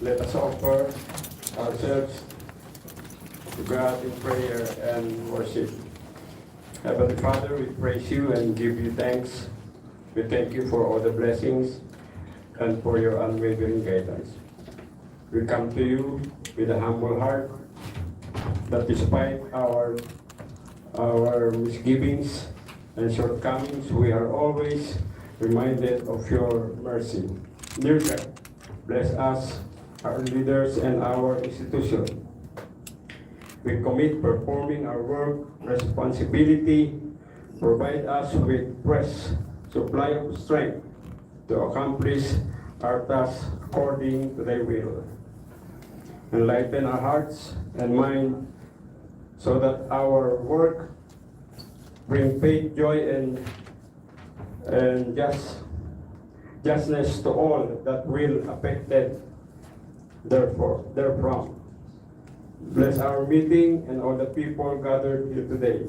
Let us offer ourselves to God in prayer and worship. Heavenly Father, we praise you and give you thanks. We thank you for all the blessings and for your unwavering guidance. We come to you with a humble heart that despite our misgivings and shortcomings, we are always reminded of your mercy. Dear God, bless us, our leaders, and our institution. We commit performing our work responsibility, provide us with fresh supply of strength to accomplish our tasks according to thy will. Enlighten our hearts and mind so that our work bring faith, joy, and justness to all that will affected therefrom. Bless our meeting and all the people gathered here today.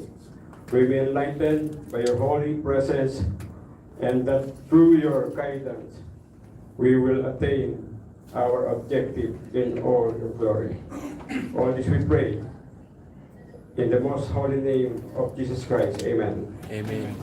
We be enlightened by your holy presence, and that through your guidance we will attain our objective in all your glory. All this we pray in the most holy name of Jesus Christ. Amen. Amen.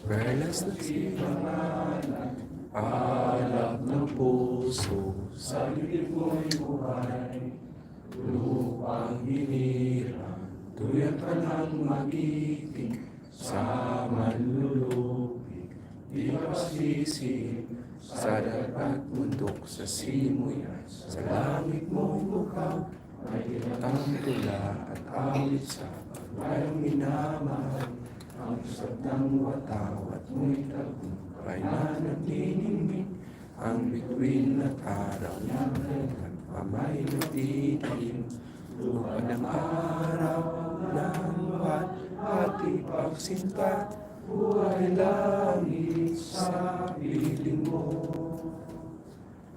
Perlas na silanganan, alap ng puso, sa lilim mo'y buhay. Lupang hinirang, tuyat ka ng magiting, sa manlulupig, di ka pasisig, sa dagat bundok, sa simoy, sa langit mo'y bukaw, ay ang tula at awit sa pagbayang minamahal. Ang usap ng watawat mo'y tagumpay na nagniningning, ang bituin at araw na nagpamay nagtitim. Luha ng araw ng buhat at ipagsinta, buhay langit sa piling mo.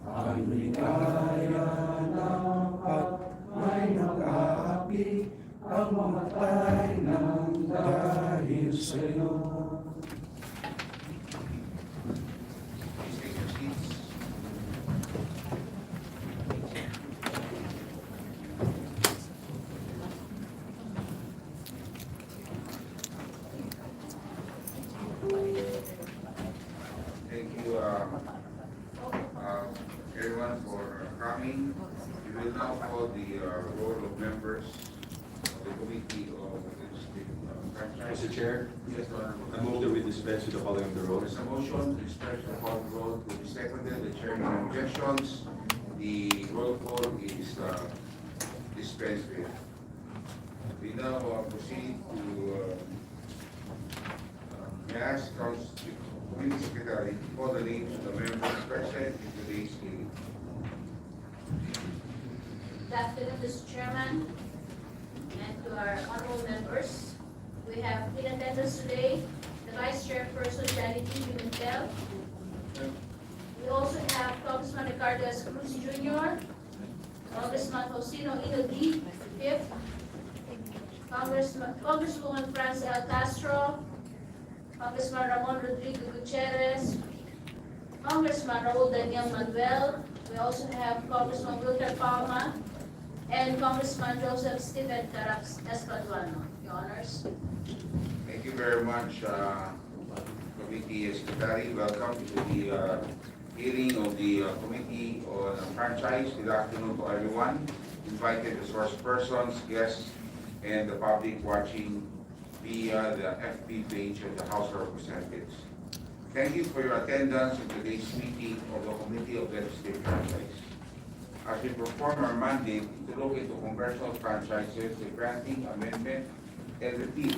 Ang ligaya dapat may nag-aapi, ang mamatay ng dahil sa'yo. Thank you, everyone, for coming. We will now call the roll of members of the Committee of Legislative Franchise. Mr. Chair, Yes, I move that we dispense with the following of the There rules. is a motion to dispense with the call roll to be seconded. The chair no objections. The roll call is dispensed with. We now proceed to may I ask Committee Secretary to call the names of the members present in today's meeting. Good afternoon, Mr. Chairman, and to our honorable members. We have in attendance today the Vice Chairperson, Johnny T. Pimentel. We also have Congressman Ricardo S. Cruz Jr., Congressman Faustino Ino D. Fifth, Congresswoman Franz L. Castro, Congressman Ramon Rodrigo Gutierrez, Congressman Raul Daniel Manuel. We also have Congressman Wilker Palma and Congressman Joseph Stephen Carax Espaduano. Your honors. Thank you very much, Committee Secretary. Welcome to the hearing of the Committee on Franchise. Good afternoon to everyone. Invited resource persons, guests, and the public watching via the FB page of the House of Representatives. Thank you for your attendance in today's meeting of the Committee of Legislative Franchise. As we perform our mandate to look into congressional franchises, the granting, amendment, and repeal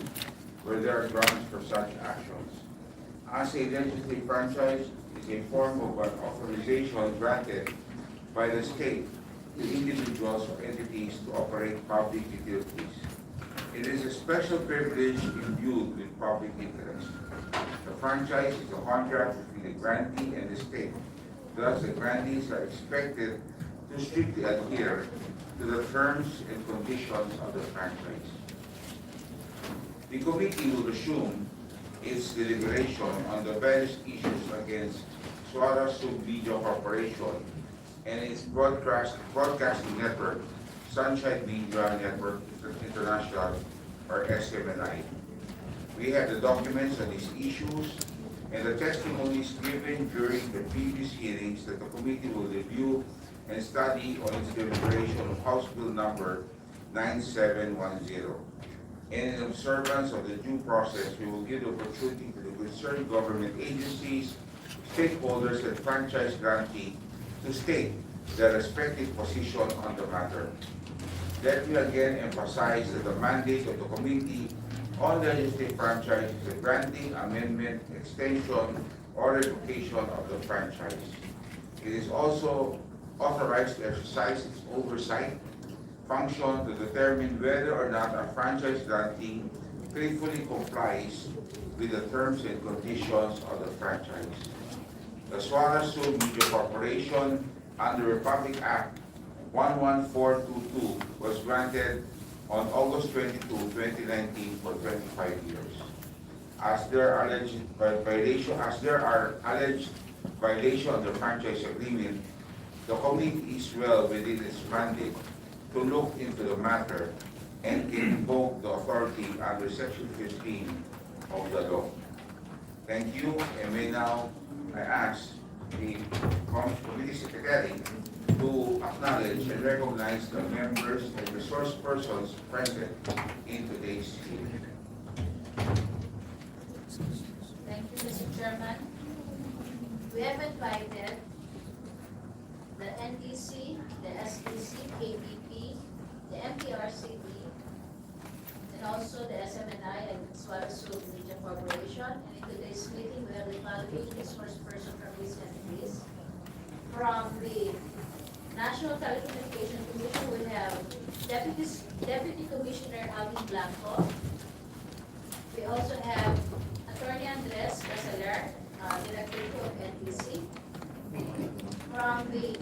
where there are grounds for such actions. As a legislative franchise is a form of an authorization granted by the state to individuals or entities to operate public utilities. It is a special privilege imbued with public interest. The franchise is a contract between the grantee and the state. Thus, the grantees are expected to strictly adhere to the terms and conditions of the franchise. The committee will resume its deliberation on the various issues against Swara Sub Video Corporation and its broadcasting network, Sunshine Media Network International, or SMNI. We have the documents on these issues and the testimonies given during the previous hearings that the committee will review and study on its deliberation of House Bill number 9710. And in observance of the due process, we will give the opportunity to the concerned government agencies, stakeholders, and franchise grantee to state their respective position on the matter. Let me again emphasize that the mandate of the Committee on Legislative Franchise is the granting, amendment, extension, or revocation of the franchise. It is also authorized to exercise its oversight function to determine whether or not a franchise grantee faithfully complies with the terms and conditions of the franchise. The Swara Sub Media Corporation under Republic Act 11422 was granted on August 22, 2019 for 25 years. As there are alleged violation of the franchise agreement, the committee is well within its mandate to look into the matter and can invoke the authority under Section 15 of the law. Thank you, and may now I ask the Committee Secretary to acknowledge and recognize the members and resource persons present in today's hearing. Thank you, Mr. Chairman. We have invited the NDC, the SDC, KBP, the MPRCB, and also the SMNI and Swara Sub Media Corporation. And in today's meeting, we have the following resource person from these entities. From the National Telecommunication Commission, we have Deputy Commissioner Alvin Blanco. We also have Attorney Andres Casaler, Director of NTC. From the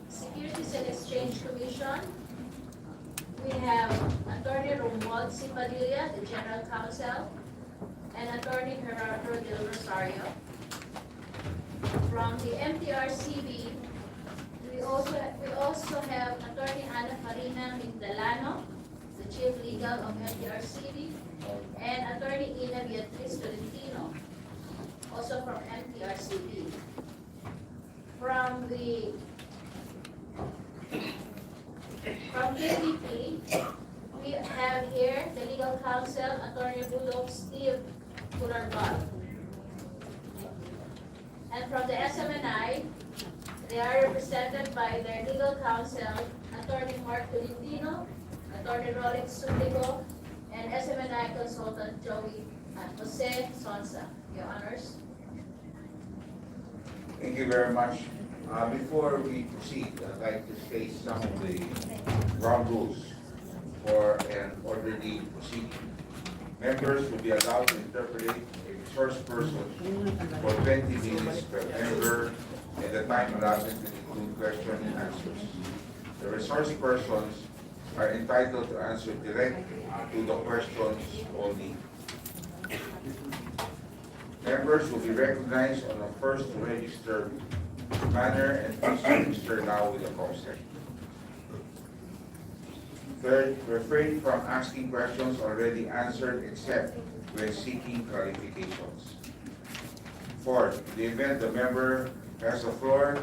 Securities and Exchange Commission, we have Attorney Romuald C. Padilla, the General Counsel, and Attorney Gerardo Del Rosario. From the MTRCB, we also have Attorney Ana Farina Mindalano, the Chief Legal of MTRCB, and Attorney Ina Beatriz Tolentino, also from MTRCB. From KBP, we have here the Legal Counsel, Attorney Budok Steve Kularbal. And from the SMNI, they are represented by their Legal Counsel, Attorney Mark Tolentino, Attorney Rolex Subligo, and SMNI Consultant Jose Sonsa. Your Honors. Thank you very much. Before we proceed, I'd like to state some of the ground rules for an orderly proceeding. Members will be allowed to interpret a resource person for 20 minutes per member, and the time allotted to include questions and answers. The resource persons are entitled to answer direct to the questions only. Members will be recognized on a first register manner, and please register now with the COMSEC. Third, refrain from asking questions already answered except when seeking clarifications. Fourth, in the event the member who has the floor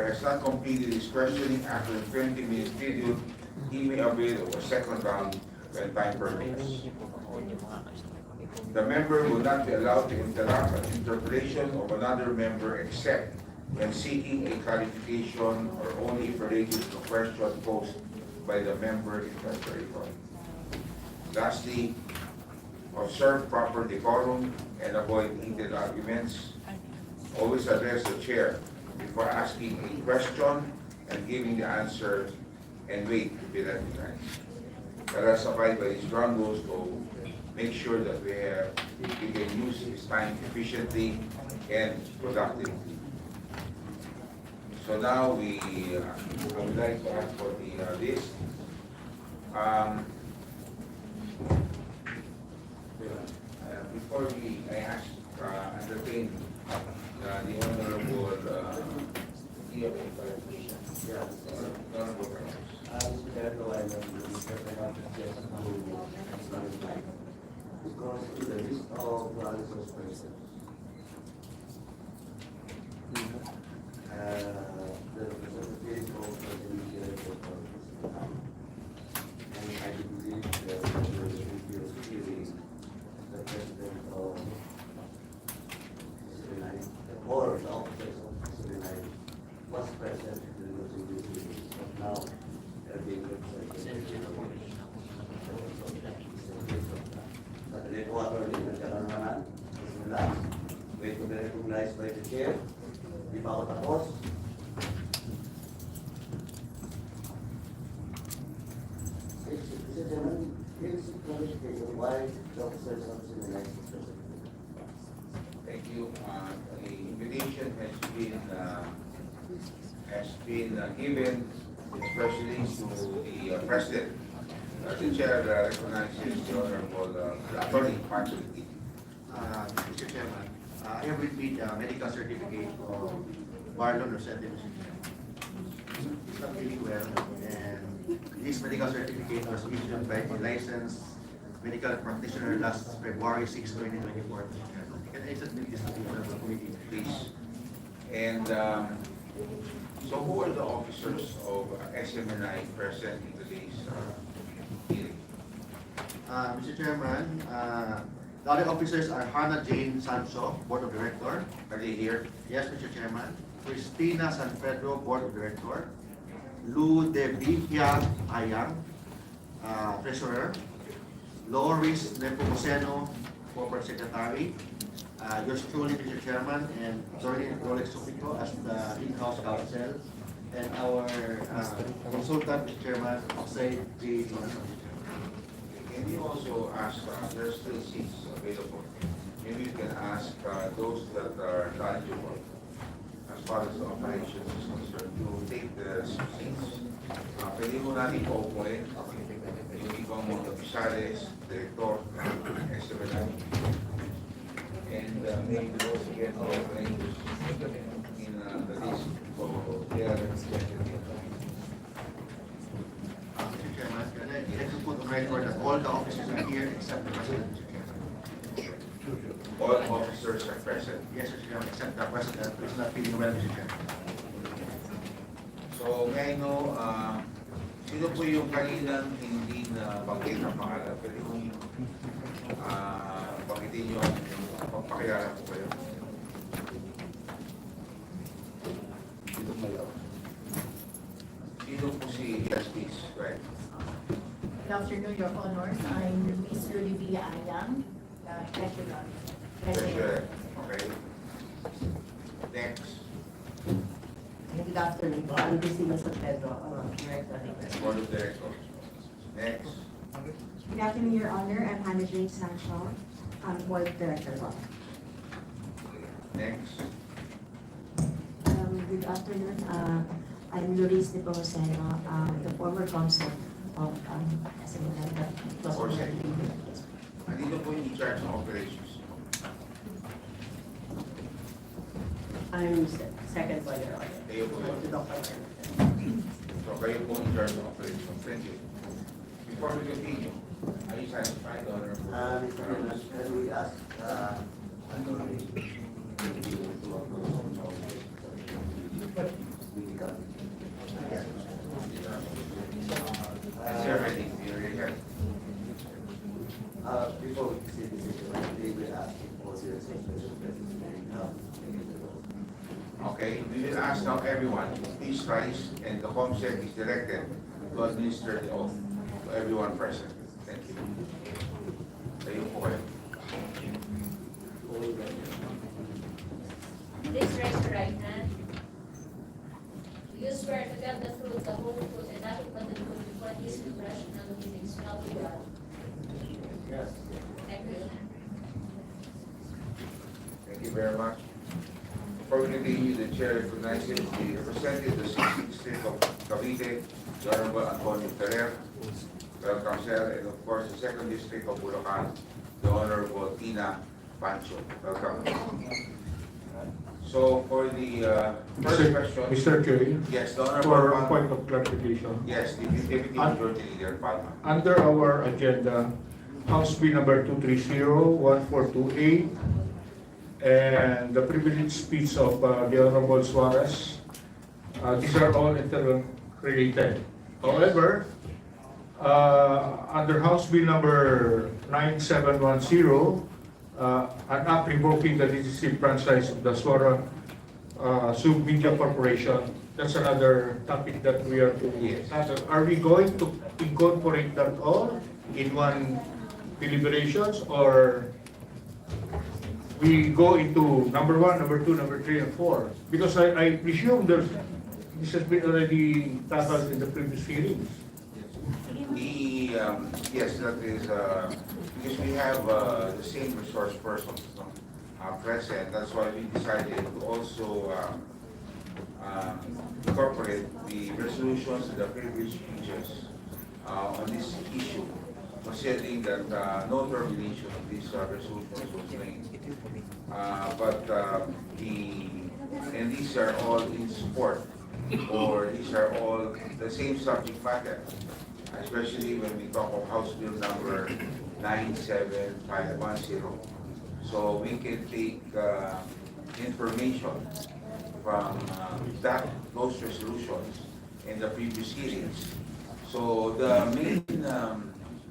has not completed his questioning after the 20-minute period, he may avail of a second round when time permits. The member will not be allowed to interrupt an interpretation of another member except when seeking a clarification or only if related to the question posed by the member interpreter. Lastly, observe proper decorum and avoid heated arguments. Always address the chair before asking a question and giving the answer and wait to be recognized. Let us abide by these ground rules to make sure that we can use this time efficiently and productively. So now I would like to ask for the list. Before I ask, entertain the Honorable, Honorable because in the list of resource persons, the representative of the elected authorities. And I believe that the president of Smni, the board of officers of Smni was present in the meeting, but now they're being represented. Wait to be recognized by the chair. Di ba ako tapos? Mr. Chairman, please clarification why the officers of Smni is present. Thank you. The invitation has been given especially to the president. The chair recognizes the Honorable Attorney Marjorie. Mr. Chairman, I have with me the medical certificate of Marlon Rosette. He's not feeling well, and this medical certificate was issued by the licensed medical practitioner last February 6, 2024. Can I submit this to the Honorable Committee, Please. And so who are the officers of SMNI present in today's hearing? Mr. Chairman, the other officers are Hannah Jane Sancho, Board of Director. Are they here? Yes, Mr. Chairman. Cristina San Pedro, Board of Director. Lou De Villa Ayang, Treasurer. Loris Nepomuceno, Corporate Secretary. Yours truly, Mr. Chairman, and joining Rolex Sopico as the in-house counsel. And our consultant, Mr. Chairman, Jose G. Johnson. Can you also ask, there are still seats available. Maybe you can ask those that are eligible as far as the operation is concerned to take the seats. Pwede mo natin paupuin yung ibang mga opisyalis, direktor, SMNI. And maybe those get opening in the list for their representative. Mr. Chairman, can I like to put on record that all the officers are here except the President, Mr. Chairman. All officers are present. Yes, Mr. Chairman, except the President, who is not feeling well, Mr. Chairman. So, may I know, sino po yung kaninang hindi na banggit ang pangalan? Pwede kong banggitin yung pagpakilala po kayo. Sino po si Justice, right? Good afternoon, Your Honors. I'm Ms. Olivia Ayang, Treasurer. Treasurer. Okay. Next. Good afternoon po. I'm Cristina San Pedro, Director. Board of Directors. Next. Good afternoon, Your Honor. I'm Hannah Jane Sancho, Board Director. Next. Good afternoon. I'm Luis Nepomuceno, the former consul of SMNI. Andito po yung in-charge ng operations. I'm second by Your Honor. Kayo po yun. To Dr. So kayo po in-charge ng operations. Thank you. Before we continue, are you satisfied, Honorable? Mr. Chairman, can we ask, Sir, ready? You're ready. before we see this issue, we will ask for the special president. Okay, we will ask now everyone, please rise, and the COMSEC is directed to administer the oath to everyone present. Thank you. Tayo po kayo. Please raise your right hand. Do you swear to tell the truth, the whole truth, and nothing but the truth before this congressional meeting, so help you God? Yes. Thank you. Thank you very much. Before we continue, the chair recognizes the representative of the 16th District of Cavite, the Honorable Antonio Ferrer. Welcome, sir. And of course, the 2nd District of Bulacan, the Honorable Tina Pancho. Welcome. So for the first question, Mr. Chair, yes, the for Honorable point of clarification, yes, the Deputy Majority Leader Palma. under our agenda, House Bill number 230-1428, and the privileged speech of the Honorable Suarez, these are all interrelated. However, under House Bill number 9710, an act revoking the legislative franchise of the Suara Submedia Corporation, that's another topic that we are to handle. Are we going to incorporate that all in one deliberations, or we go into number 1, number 2, number 3, and 4? Because I presume this has been already tackled in the previous hearings. Yes, that is, because we have the same resource persons present, that's why we decided to also incorporate the resolutions and the privilege speeches on this issue, considering that no termination of these resolutions was made. And these are all in support, or these are all the same subject matter, especially when we talk of House Bill number 97510. So we can take information from those resolutions in the previous hearings. So the main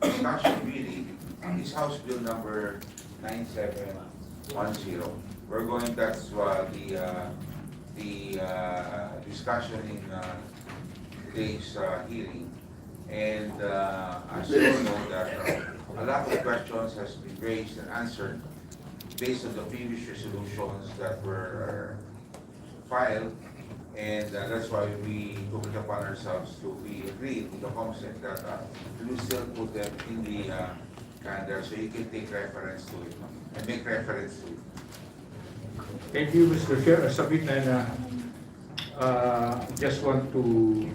discussion really is House Bill number 9710. We're going, that's the discussion in today's hearing. And as you all know, that a lot of questions has been raised and answered based on the previous resolutions that were filed, and that's why we took it upon ourselves to be agreed with the consent that we will still put them in the calendar, so you can take reference to it and make reference to it. Thank you, Mr. Chair. Submit na just want to,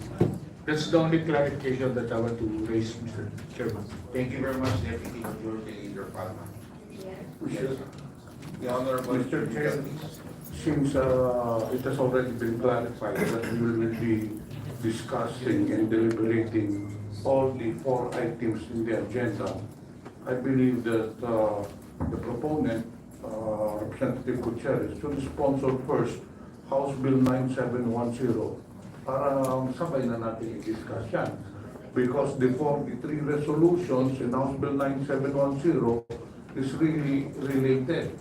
that's the only clarification that I want to raise, Mr. Chairman. Thank you very much, Deputy Majority Leader Palma. Yes. The Honorable Mr. Chair, please. since it has already been clarified that we will be discussing and deliberating all the 4 items in the agenda, I believe that the proponent, Representative Gutierrez, should sponsor first House Bill 9710 para sabay na natin i-discuss yan. Because the 3 resolutions in House Bill 9710 is really related.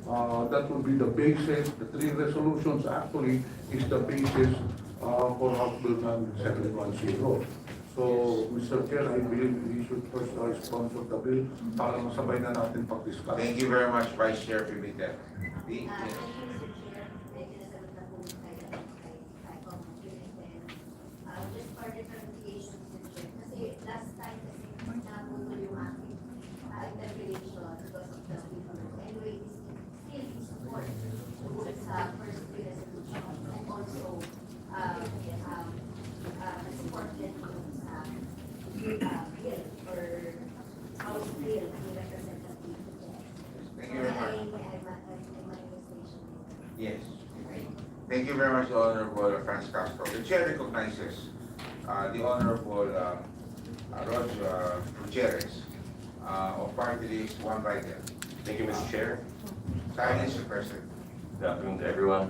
That would be the basis, the 3 resolutions actually is the basis for House Bill 9710. So, Mr. Chair, I believe we should first sponsor the bill para masabay na natin pag-discuss. Thank you very much, Vice Chair Pimita. Thank you, Mr. Chair. Medyo nasagot na po kayo kay just for the clarification, Mr. Chair. Kasi last time kasi napuno yung aking interpellation because of the difference. Anyway, still in support sa first 3 resolutions and also support din yung sa bill or House bill ni Representative. Thank you very much. Manifestation. Yes. Thank you very much, Honorable Franz Castro. The Chair recognizes the Honorable Roger Gutierrez of Party List 1 Writer. Thank you, Mr. Chair. Time is requested. Good afternoon to everyone.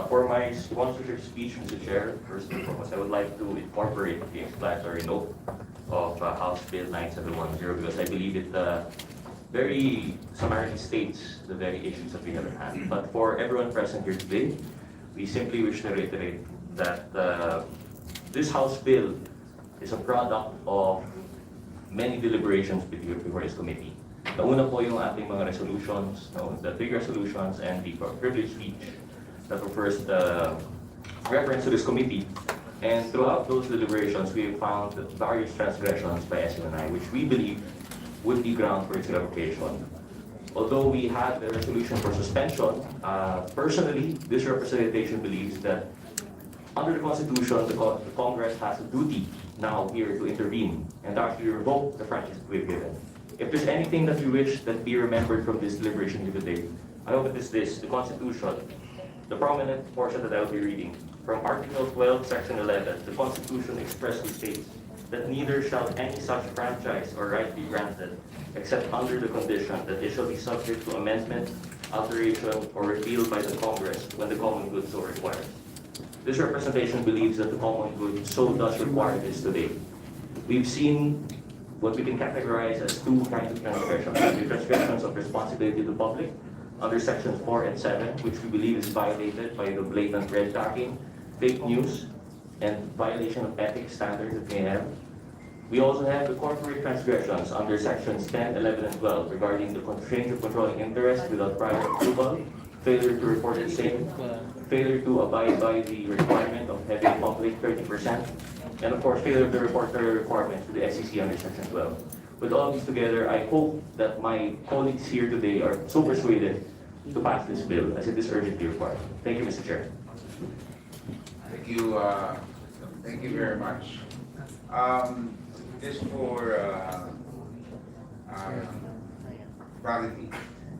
For my sponsorship speech, Mr. Chair, first and foremost, I would like to incorporate the explanatory note of House Bill 9710 because I believe it very summarily states the very issues that we have at hand. But for everyone present here today, we simply wish to reiterate that this House bill is a product of many deliberations before this committee. Nauna po yung ating mga resolutions, no, the big resolutions and the privilege speech that were first reference to this committee. And throughout those deliberations, we have found various transgressions by SMNI, which we believe would be ground for its revocation. Although we had the resolution for suspension, personally, this representation believes that under the Constitution, the Congress has a duty now here to intervene and to actually revoke the franchise we've given. If there's anything that you wish that be remembered from this deliberation here today, I hope it is this, the Constitution, the prominent portion that I will be reading. From Article 12, Section 11, the Constitution expressly states that neither shall any such franchise or right be granted except under the condition that it shall be subject to amendment, alteration, or repeal by the Congress when the common good so requires. This representation believes that the common good so does require this today. We've seen what we can categorize as two kinds of transgressions. The transgressions of responsibility to the public under sections 4 and 7, which we believe is violated by the blatant red tagging, fake news, and violation of ethics standards that we have. We also have the corporate transgressions under sections 10, 11, and 12 regarding the change of controlling interest without prior approval, failure to report the same, failure to abide by the requirement of having public 30%, and of course, failure to report the requirements to the SEC under section 12. With all these together, I hope that my colleagues here today are so persuaded to pass this bill as it is urgently required. Thank you, Mr. Chair. Thank you very much. Just for clarity,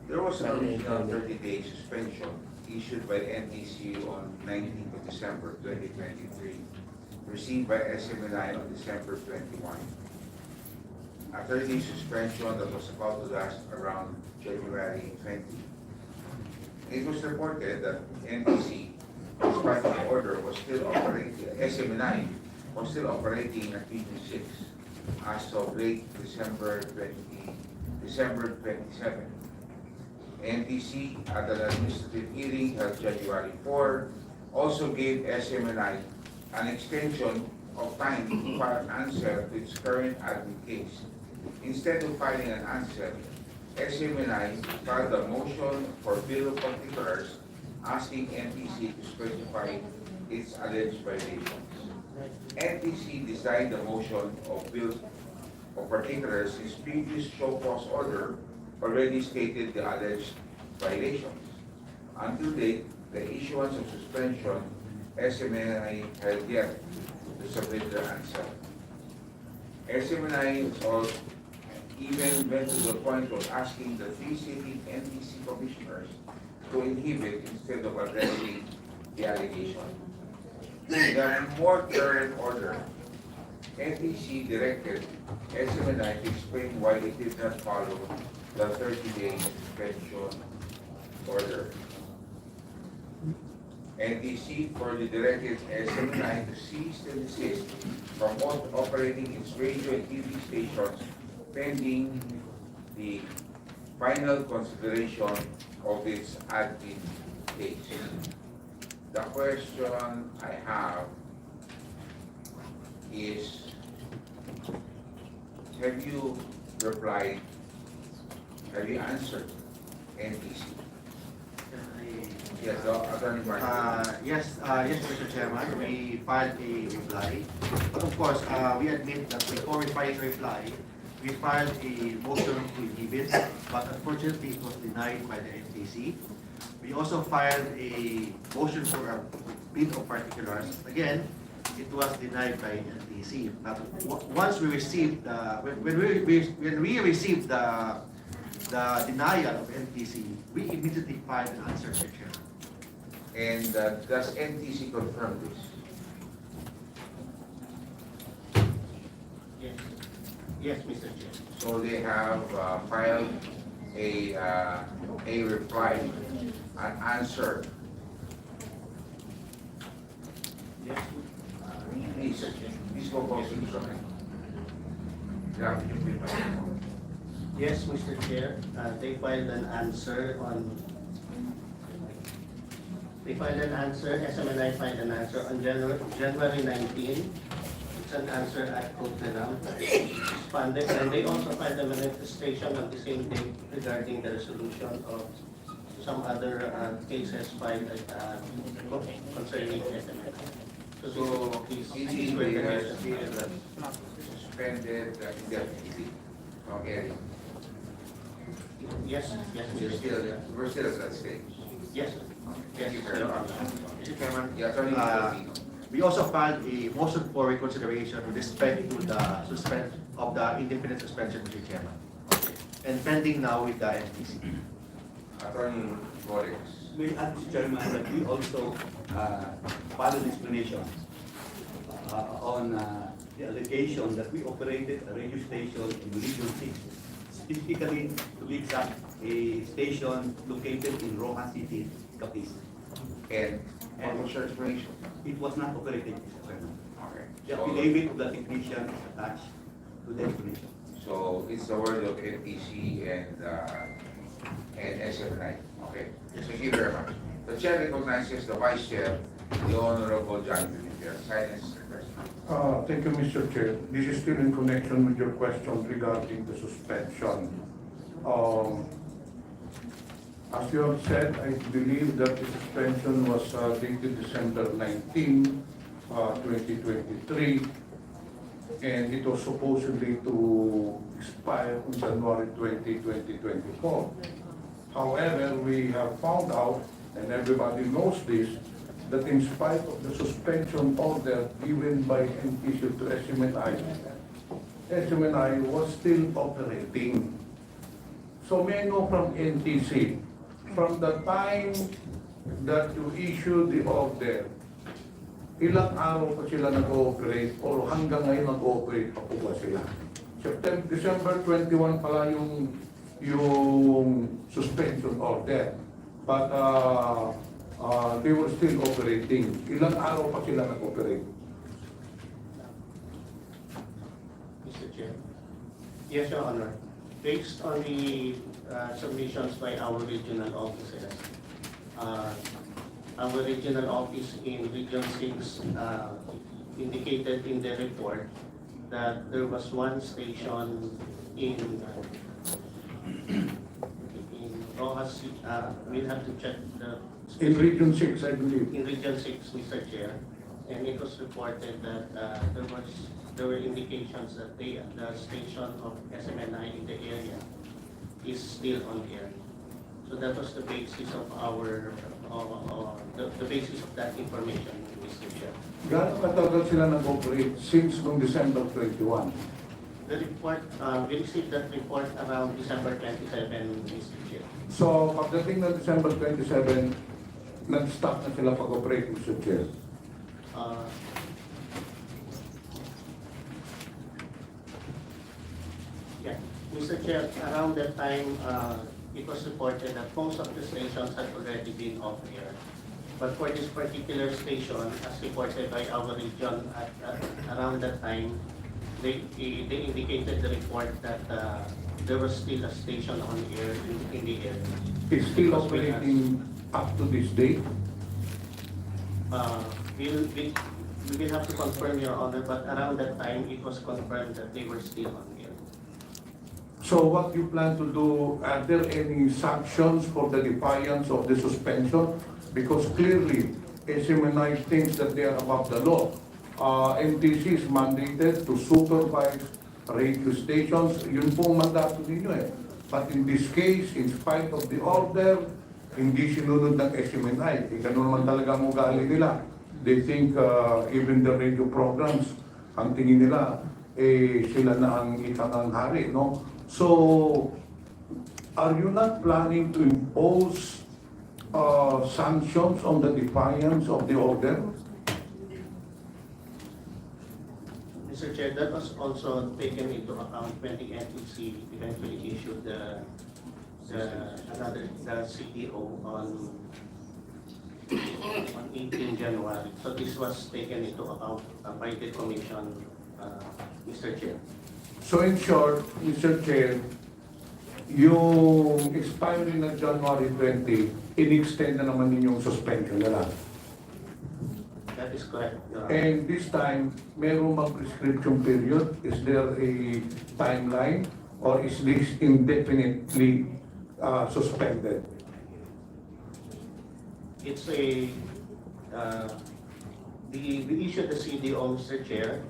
there was an original 30-day suspension issued by NTC on 19th of December 2023, received by SMNI on December 21. A 30-day suspension that was about to last around January 20. It was reported that NTC, despite the order, was still operating, SMNI was still operating at Region 6 as of late December 27. NTC at an administrative hearing held January 4 also gave SMNI an extension of time to file an answer to its current admin case. Instead of filing an answer, SMNI filed a motion for bill of particulars asking NTC to specify its alleged violations. NTC designed the motion of bill of particulars. Its previous show cause order already stated the alleged violations. Until date, the issuance of suspension, SMNI had yet to submit their answer. SMNI even went to the point of asking the three sitting NTC commissioners to inhibit instead of addressing the allegation. In a more current order, NTC directed SMNI to explain why it did not follow the 30-day suspension order. NTC further directed SMNI to cease and desist from operating its radio and TV stations pending the final consideration of its admin case. The question I have is, have you replied, have you answered NTC? Yes, Attorney Martin. Yes, Mr. Chairman, we filed a reply. But of course, we admit that before we filed a reply, we filed a motion to inhibit, but unfortunately it was denied by the NTC. We also filed a motion for a bill of particulars. Again, it was denied by NTC. But once we received when we received the denial of NTC, we immediately filed an answer section. And does NTC confirm this? Yes. Yes, Mr. Chair. So they have filed a reply, an answer. Yes. Please go closer to the mic. Yeah, you can be Yes, Mr. Chair. They filed an answer on. SMNI filed an answer on January 19. question and answer at court na lang. Responded, and they also filed a manifestation on the same day regarding the resolution of some other cases filed at concerning SMN. So, these ED were the has reasons. been suspended indefinitely from airing. Yes, yes, We're still at that stage. yes. Thank you very much. Mr. Chairman, Yeah, Attorney Filipino. we also filed a motion for reconsideration with respect to the indefinite suspension, Mr. Chairman. And pending now with the NTC. Attorney Borex. We add, Mr. Chairman, that we also filed an explanation on the allegation that we operated a radio station in Region 6, specifically to be exact, a station located in Rojas City, Capiz. And what was your explanation? It was not operated, Mr. Chairman. Okay. The So- affidavit of the technician is attached to the explanation. So it's the word of NTC and SFNI. Okay. Thank you very much. The chair recognizes the vice chair, the Honorable John Pimentel. Silence request. Thank you, Mr. Chair. This is still in connection with your question regarding the suspension. As you have said, I believe that the suspension was dated December 19, 2023, and it was supposedly to expire on January 20, 2024. However, we have found out, and everybody knows this, that in spite of the suspension order given by NTC to SMNI was still operating. So may I know from NTC, from the time that you issued the order, ilang araw pa sila nag-ooperate or hanggang ngayon nag-ooperate pa po ba sila? December 21 pala yung suspension order. But they were still operating. Ilang araw pa sila nag-operate? Mr. Chair. Yes, Your Honor. Based on the submissions by our regional offices, our regional office in Region 6 indicated in the report that there was one station in Rojas, we'll have to check the... In Region 6, I believe. In Region 6, Mr. Chair, and it was reported that there were indications that the station of SMNI in the area is still on air. So that was the basis of our, the basis of that information, Mr. Chair. Gano'ng katagal sila nag-operate since noong December 21? The report, we received that report around December 27, Mr. Chair. So, pagdating ng December 27, nag-stop na sila pag-operate, Mr. Chair. Yeah, Mr. Chair, around that time, it was reported that most of the stations had already been off air. But for this particular station, as reported by our region around that time, they indicated the report that there was still a station on air in the area. It's still operating up to this date? We will have to confirm, Your Honor, but around that time, it was confirmed that they were still on air. So what you plan to do, are there any sanctions for the defiance of the suspension? Because clearly, SMNI thinks that they are above the law. NTC is mandated to supervise radio stations. Yun po ang mandato ninyo eh. But in this case, in spite of the order, hindi sinunod ng SMNI. Ganun naman talaga ang ugali nila. They think even the radio programs, ang tingin nila, sila na ang ikangang hari, no? So, are you not planning to impose sanctions on the defiance of the order? Mr. Chair, that was also taken into account when the NTC eventually issued the CTO on 18 January. So this was taken into account by the Commission, Mr. Chair. So in short, Mr. Chair, yung expiry na January 20, in-extend na naman ninyong suspension na lang. That is is correct, Your Honor. And this time, meron bang prescription period? Is there a timeline? Or is this indefinitely suspended? It's we issued the CDO, Mr. Chair,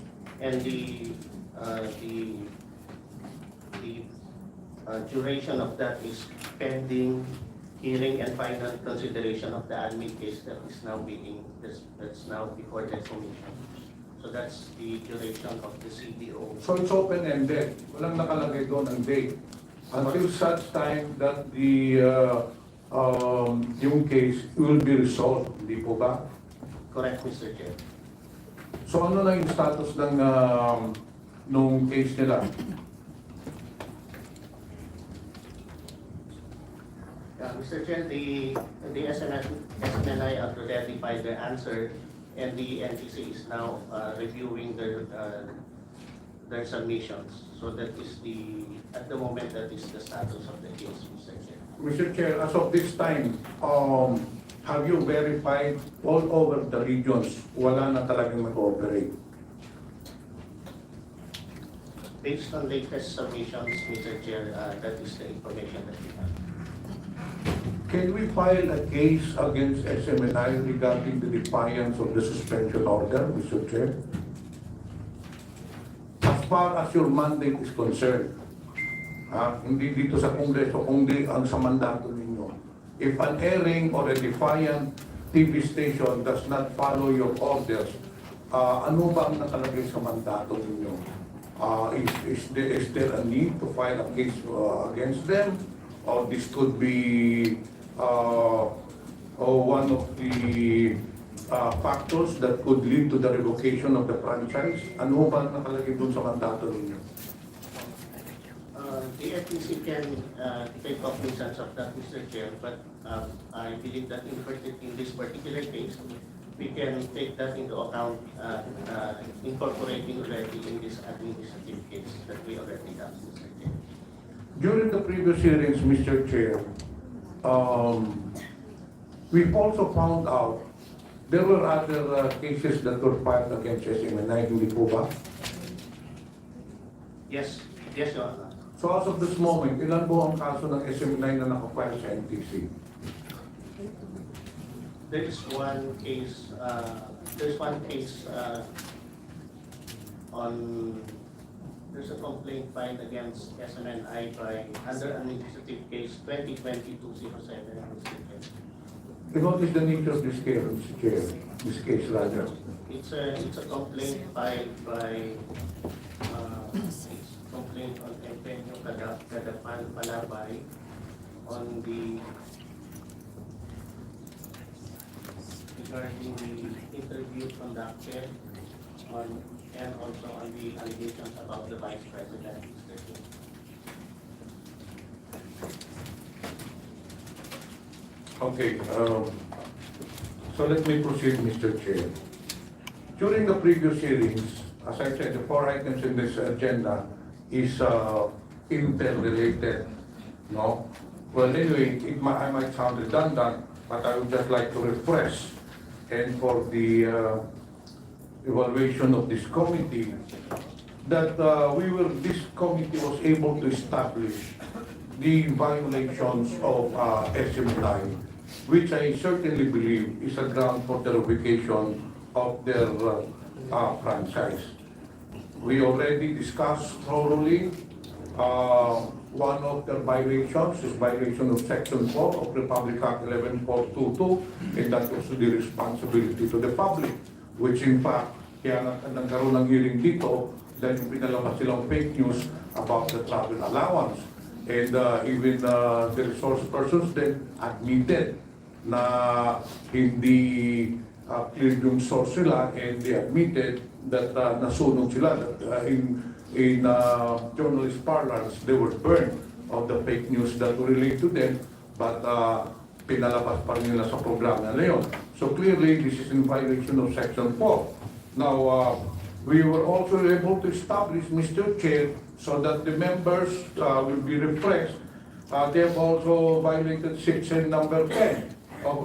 and the duration of that is pending hearing and final consideration of the admin case that is now that's now before the commission. So that's the duration of the CDO. So it's open-ended. Walang nakalagay doon ang date. Until such time that the yung case will be resolved. Hindi po ba? Correct, Mr. Chair. So ano na yung status ng nung case nila? Mr. Chair, the SNI have already filed their answer, and the NTC is now reviewing their submissions. So that is at the moment, that is the status of the case, Mr. Chair. Mr. Chair, as of this time, have you verified all over the regions wala na talagang mag-ooperate? Based on latest submissions, Mr. Chair, that is the information that we have. Can we file a case against SMNI regarding the defiance of the suspension order, Mr. Chair? As far as your mandate is concerned, hindi dito sa Kongreso, kundi ang sa mandato ninyo. If an airing or a defiant TV station does not follow your orders, ano ba ang nakalagay sa mandato ninyo? Is there a need to file a case against them? Or this could be one of the factors that could lead to the revocation of the franchise? Ano ba ang nakalagay dun sa mandato ninyo? The FTC can take cognizance of that, Mr. Chair, but I believe that in this particular case, we can take that into account, incorporating already in this administrative case that we already have, Mr. Chair. During the previous hearings, Mr. Chair, we've also found out there were other cases that were filed against SMNI, hindi po ba? Yes, Your Honor. So as of this moment, ilan po ang kaso ng SMNI na nakafile sa NTC? There's one case there's a complaint filed against SMNI under administrative case 2020-207. What is the nature of this case, Mr. Chair? This case, rather? It's a complaint filed by complaint on Empeño Cadapan Palabay on regarding the interview conducted and also on the allegations about the Vice President. Okay, so let me proceed, Mr. Chair. During the previous hearings, as I said, the 4 items in this agenda is interrelated, no? Well, anyway, I might sound redundant, but I would just like to refresh, and for the evaluation of this committee, that this committee was able to establish the violations of SMNI, which I certainly believe is a ground for the revocation of their franchise. We already discussed thoroughly one of the violations is violation of Section 4 of Republic Act 11422, and that was the responsibility to the public, which in fact, kaya nagkaroon ng hearing dito dahil pinalabas silang fake news about the travel allowance. And even the resource persons then admitted na hindi clear yung source sila, and they admitted that nasunog sila, that in journalist parlance, they were burned of the fake news that relate to them, but pinalabas pa rin nila sa programa na yun. So clearly, this is in violation of Section 4. Now, we were also able to establish, Mr. Chair, so that the members will be refreshed. They have also violated Section number 10 of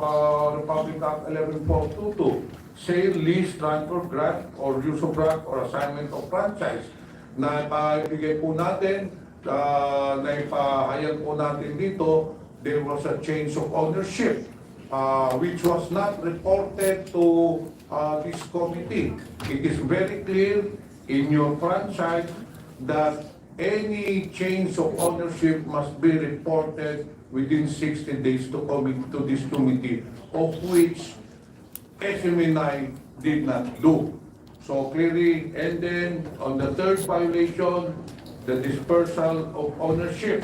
Republic Act 11422, sale, lease, transfer, grant, or use of grant, or assignment of franchise. Na ipahigay po natin, na ipahayag po natin dito, there was a change of ownership, which was not reported to this committee. It is very clear in your franchise that any change of ownership must be reported within 60 days to this committee, of which SMNI did not do. So clearly, and then on the third violation, the dispersal of ownership.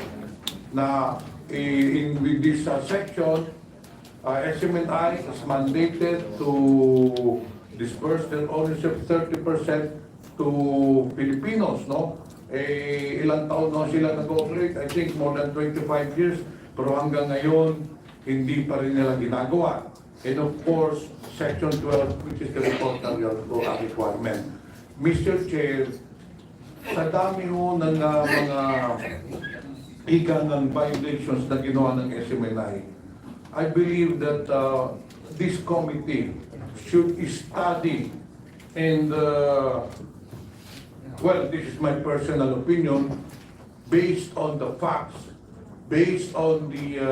Na with this section, SMNI is mandated to disperse their ownership 30% to Filipinos, no? Ilang taon na sila nag-operate? I think more than 25 years, pero hanggang ngayon, hindi pa rin nila ginagawa. And of course, Section 12, which is the reportarial requirement. Mr. Chair, sa dami ho ng mga ikangang violations na ginawa ng SMNI, I believe that this committee should study and, well, this is my personal opinion, based on the facts, based on the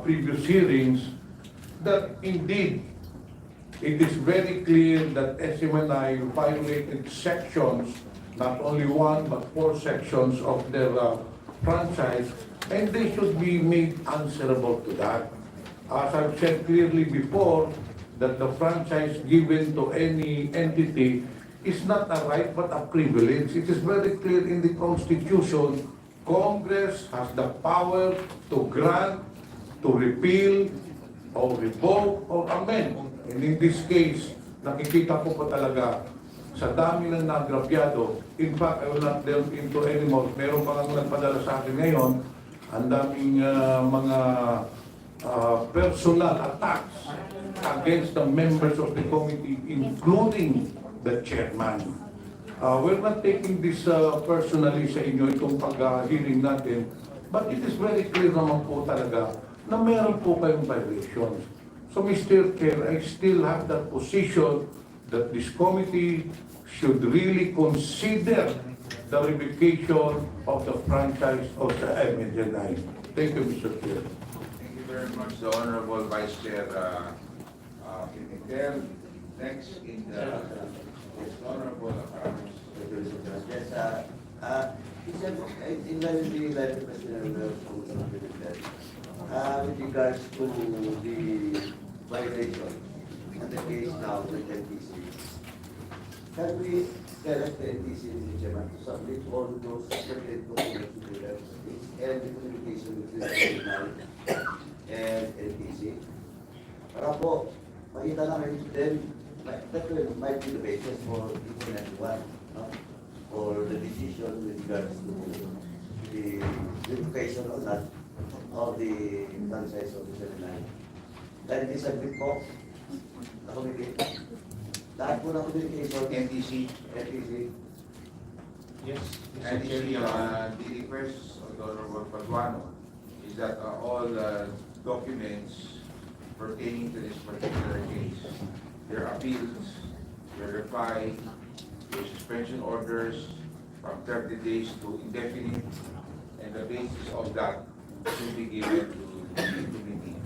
previous hearings, that indeed it is very clear that SMNI violated sections, not only one but 4 sections of their franchise, and they should be made answerable to that. As I've said clearly before, that the franchise given to any entity is not a right but a privilege. It is very clear in the Constitution, Congress has the power to grant, to repeal, or revoke, or amend. And in this case, nakikita ko po talaga sa dami ng nagrabyado. In fact, I will not delve into anymore. Meron pa nga nagpadala sa akin ngayon, ang daming mga personal attacks against the members of the committee, including the chairman. We're not taking this personally sa inyo, itong pag-hearing natin, but it is very clear naman po talaga na meron po kayong violations. So Mr. Chair, I still have that position that this committee should really consider the revocation of the franchise of the MNI. Thank you, Mr. Chair. Thank you very much, the Honorable Vice Chair Pimentel. Next in the Honorable Yes, in line with the line of President with regards to the violation and the case now with NTC, can we direct the NTC, Mr. Chairman, to submit all those separate documents to the and the communication between the and NTC? Para po, makita namin then that might be the basis for each and everyone, no? Or the decision with regards to the revocation or not of the franchise of the Smni. Dahil disagree po, na communicate. Lahat po ng communication, NTC. Yes, And Mr. Chair, the request of the Honorable Paduano is that all documents pertaining to this particular case, their appeals, their reply, their suspension orders from 30 days to indefinite, and the basis of that should be given to the committee.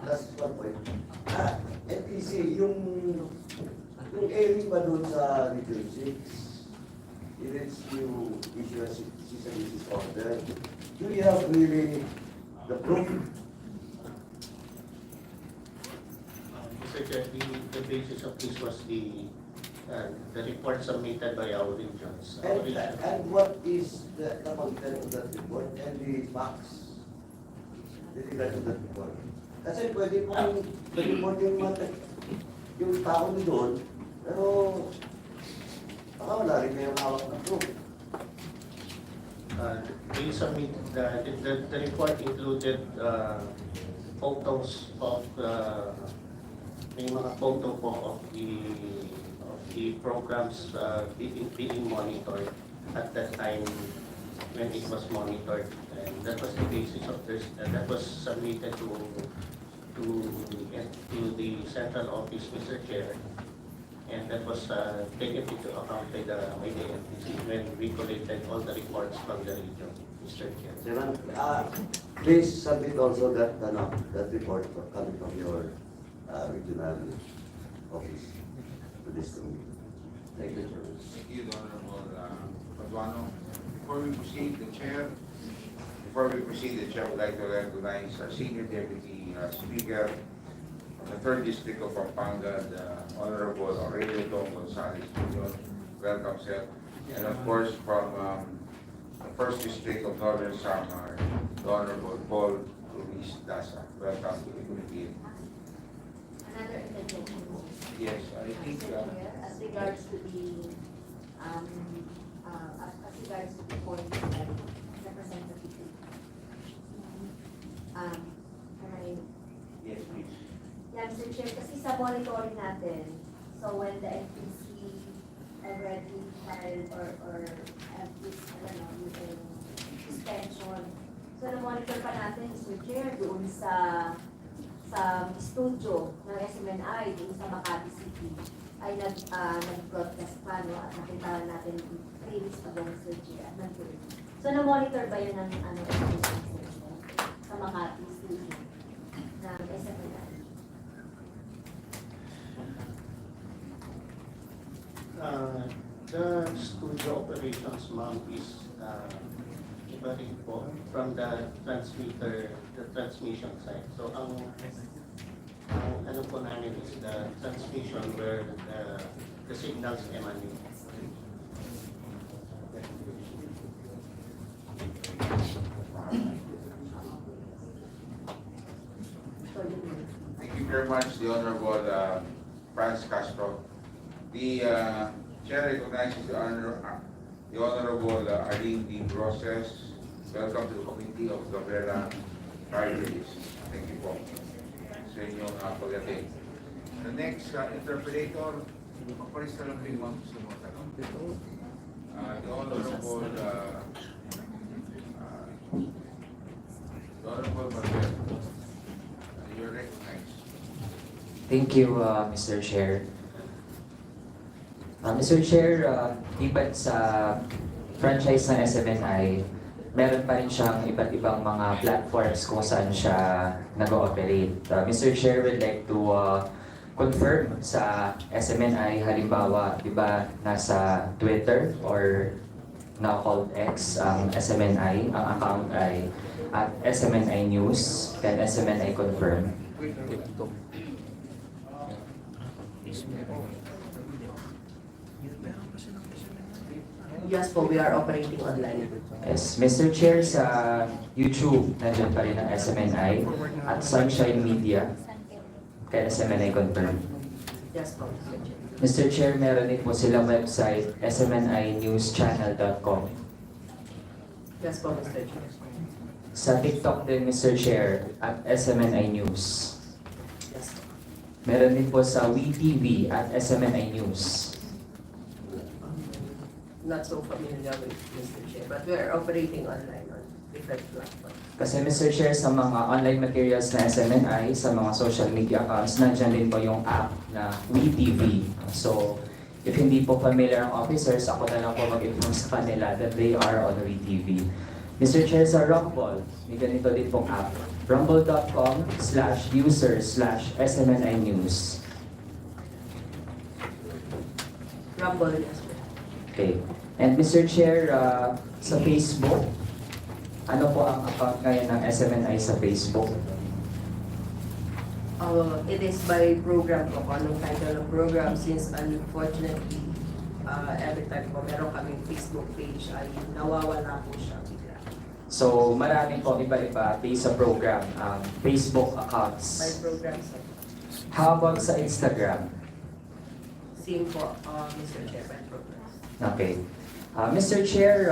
Last one point. NTC, yung airing ba doon sa Region 6, it is you issue a cease and desist order. Do you have really the proof? Mr. Chair, the basis of this was the report submitted by our regions. And what is the content of that report and the facts with regard to that report? Kasi pwede pong report yung tao ni doon, pero baka wala rin kayong hawak ng proof. We submit the report included photos of may mga photo po of the programs being monitored at that time when it was monitored, and that was the basis of this, and that was submitted to to the central office, Mr. Chair, and that was taken into account by the NTC when we collected all the reports from the region, Mr. Chair. Chairman, please submit also that report coming from your regional office to this committee. Thank you, Chairman. Thank you, the Honorable Paduano. Before we proceed, the Chair would like to recognize our Senior Deputy Speaker from the 3rd District of Pampanga, the Honorable Aurelio Gonzalez Jr. Welcome, sir. And of course, from the 1st District of Northern Samar, the Honorable Paul Luis Daza. Welcome to the committee. Another intervention. Yes, I think As regards to the, as regards to the point that Representative. Can I? yes, please. Yeah, Mr. Chair, kasi sa monitoring natin, so when the NPC already filed or have this, I don't know, using suspension, so na-monitor pa natin, Mr. Chair, doon sa studio ng SMNI, doon sa Makati City, ay nag-broadcast pa, no, at nakita natin previous pa doon, Mr. Chair, at nag-break. So na-monitor ba yun ng sa Makati City ng SMNI? The studio operations, ma'am, is iba rin po from the transmitter, the transmission side. So ang ano po namin is the transmission where the signals emanate. Thank you very much, the Honorable Franz Castro. The Chair recognizes the Honorable Arlene D. Broses. Welcome to the Committee of Cabrera Libraries. Thank you po sa inyong pagdating. The next interpreter, magparista lang din mga gusto mo tanong. The Honorable Marvel. You're recognized. Thank you, Mr. Chair. Mr. Chair, iba't sa franchise ng SMNI, meron pa rin siyang iba't ibang mga platforms kung saan siya nag-ooperate. Mr. Chair, would like to confirm sa SMNI, halimbawa, di ba, nasa Twitter or now called X ang SMNI, ang account ay at SMNI News, can SMNI confirm? Yes po, we are operating online. Yes, Mr. Chair, sa YouTube, nandiyan pa rin ang SMNI at Sunshine Media, can SMNI confirm? Yes po, Mr. Chair. Mr. Chair, meron din po silang website, smninewschannel.com. Yes po, Mr. Chair. Sa TikTok din, Mr. Chair, at SMNI News. Yes po. Meron din po sa WeTV at SMNI News. Not so familiar with Mr. Chair, but we are operating online on different platforms. Kasi Mr. Chair, sa mga online materials na SMNI, sa mga social media accounts, nandiyan din po yung app na WeTV. So, if hindi po familiar ang officers, ako na lang po mag-inform sa kanila that they are on WeTV. Mr. Chair, sa Rumble, may ganito din pong app. rumble.com/user/SMNI News. Rumble, yes po. Okay. And Mr. Chair, sa Facebook, ano po ang account ngayon ng SMNI sa Facebook? It is by program po, kung anong title ng program, since unfortunately, every time po meron kaming Facebook page, ay nawawala po siya bigla. So, marami po iba-iba based sa program, Facebook accounts. By program, sir. How about sa Instagram? Same po, Mr. Chair, by program. Okay. Mr. Chair,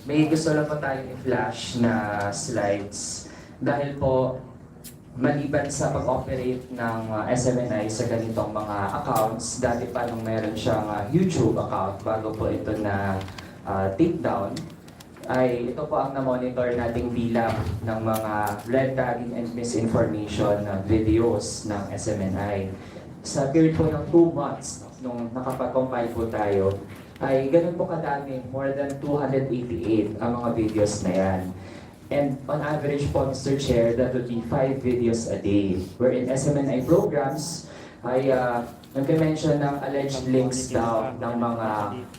may gusto lang po tayong i-flash na slides dahil po maliban sa pag-operate ng SMNI sa ganitong mga accounts, dati pa nung meron siyang YouTube account bago po ito na take down, ay ito po ang na-monitor nating bilang ng mga red tagging and misinformation na videos ng SMNI. Sa period po ng 2 months, nung nakapag-compile po tayo, ay ganun po kadami, more than 288 ang mga videos na yan. And on average po, Mr. Chair, that would be 5 videos a day. Wherein SMNI programs ay nag-mention ng alleged links daw ng mga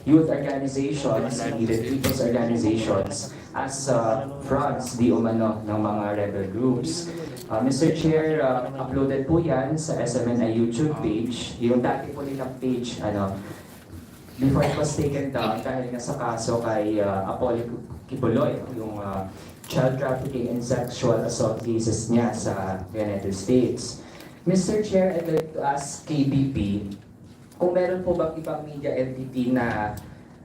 youth organizations, needed people's organizations, as fronts di umano ng mga rebel groups. Mr. Chair, uploaded po yan sa SMNI YouTube page. Yung dati po nilang page, before it was taken down dahil nga sa kaso kay Apollo Kibuloy, yung child trafficking and sexual assault cases niya sa United States. Mr. Chair, I'd like to ask KBP kung meron po bang ibang media entity na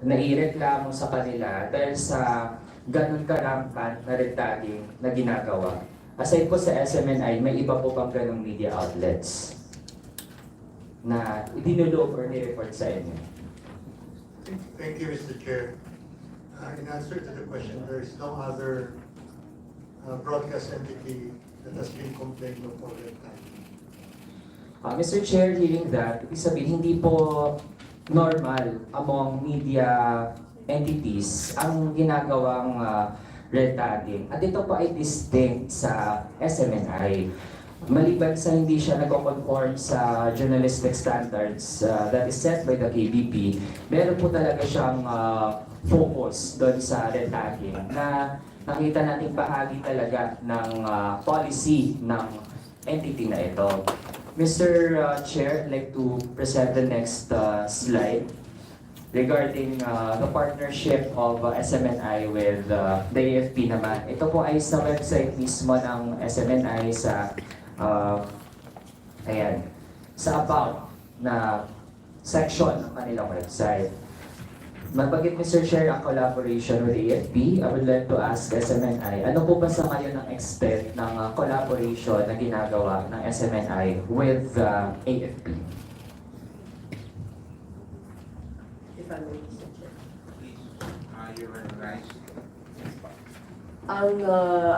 naireklamo sa kanila dahil sa ganun karangkat na red tagging na ginagawa. Aside po sa SMNI, may iba po bang ganung media outlets na idinulog or nireport sa inyo? Thank you, Mr. Chair. In answer to the question, there is no other broadcast entity that has been complained of for red tagging. Mr. Chair, hearing that, ibig sabihin hindi po normal among media entities ang ginagawang red tagging. At ito po ay distinct sa SMNI. Maliban sa hindi siya nag-conform sa journalistic standards that is set by the KBP, meron po talaga siyang focus doon sa red tagging na nakita natin bahagi talaga ng policy ng entity na ito. Mr. Chair, I'd like to present the next slide regarding the partnership of SMNI with the AFP naman. Ito po ay sa website mismo ng SMNI sa sa about na section ng kanilang website. Magbagit Mr. Chair ang collaboration with AFP, I would like to ask SMNI, ano po ba sa ngayon ang extent ng collaboration na ginagawa ng SMNI with AFP? If I may, Mr. Chair. Please, you recognize. Ang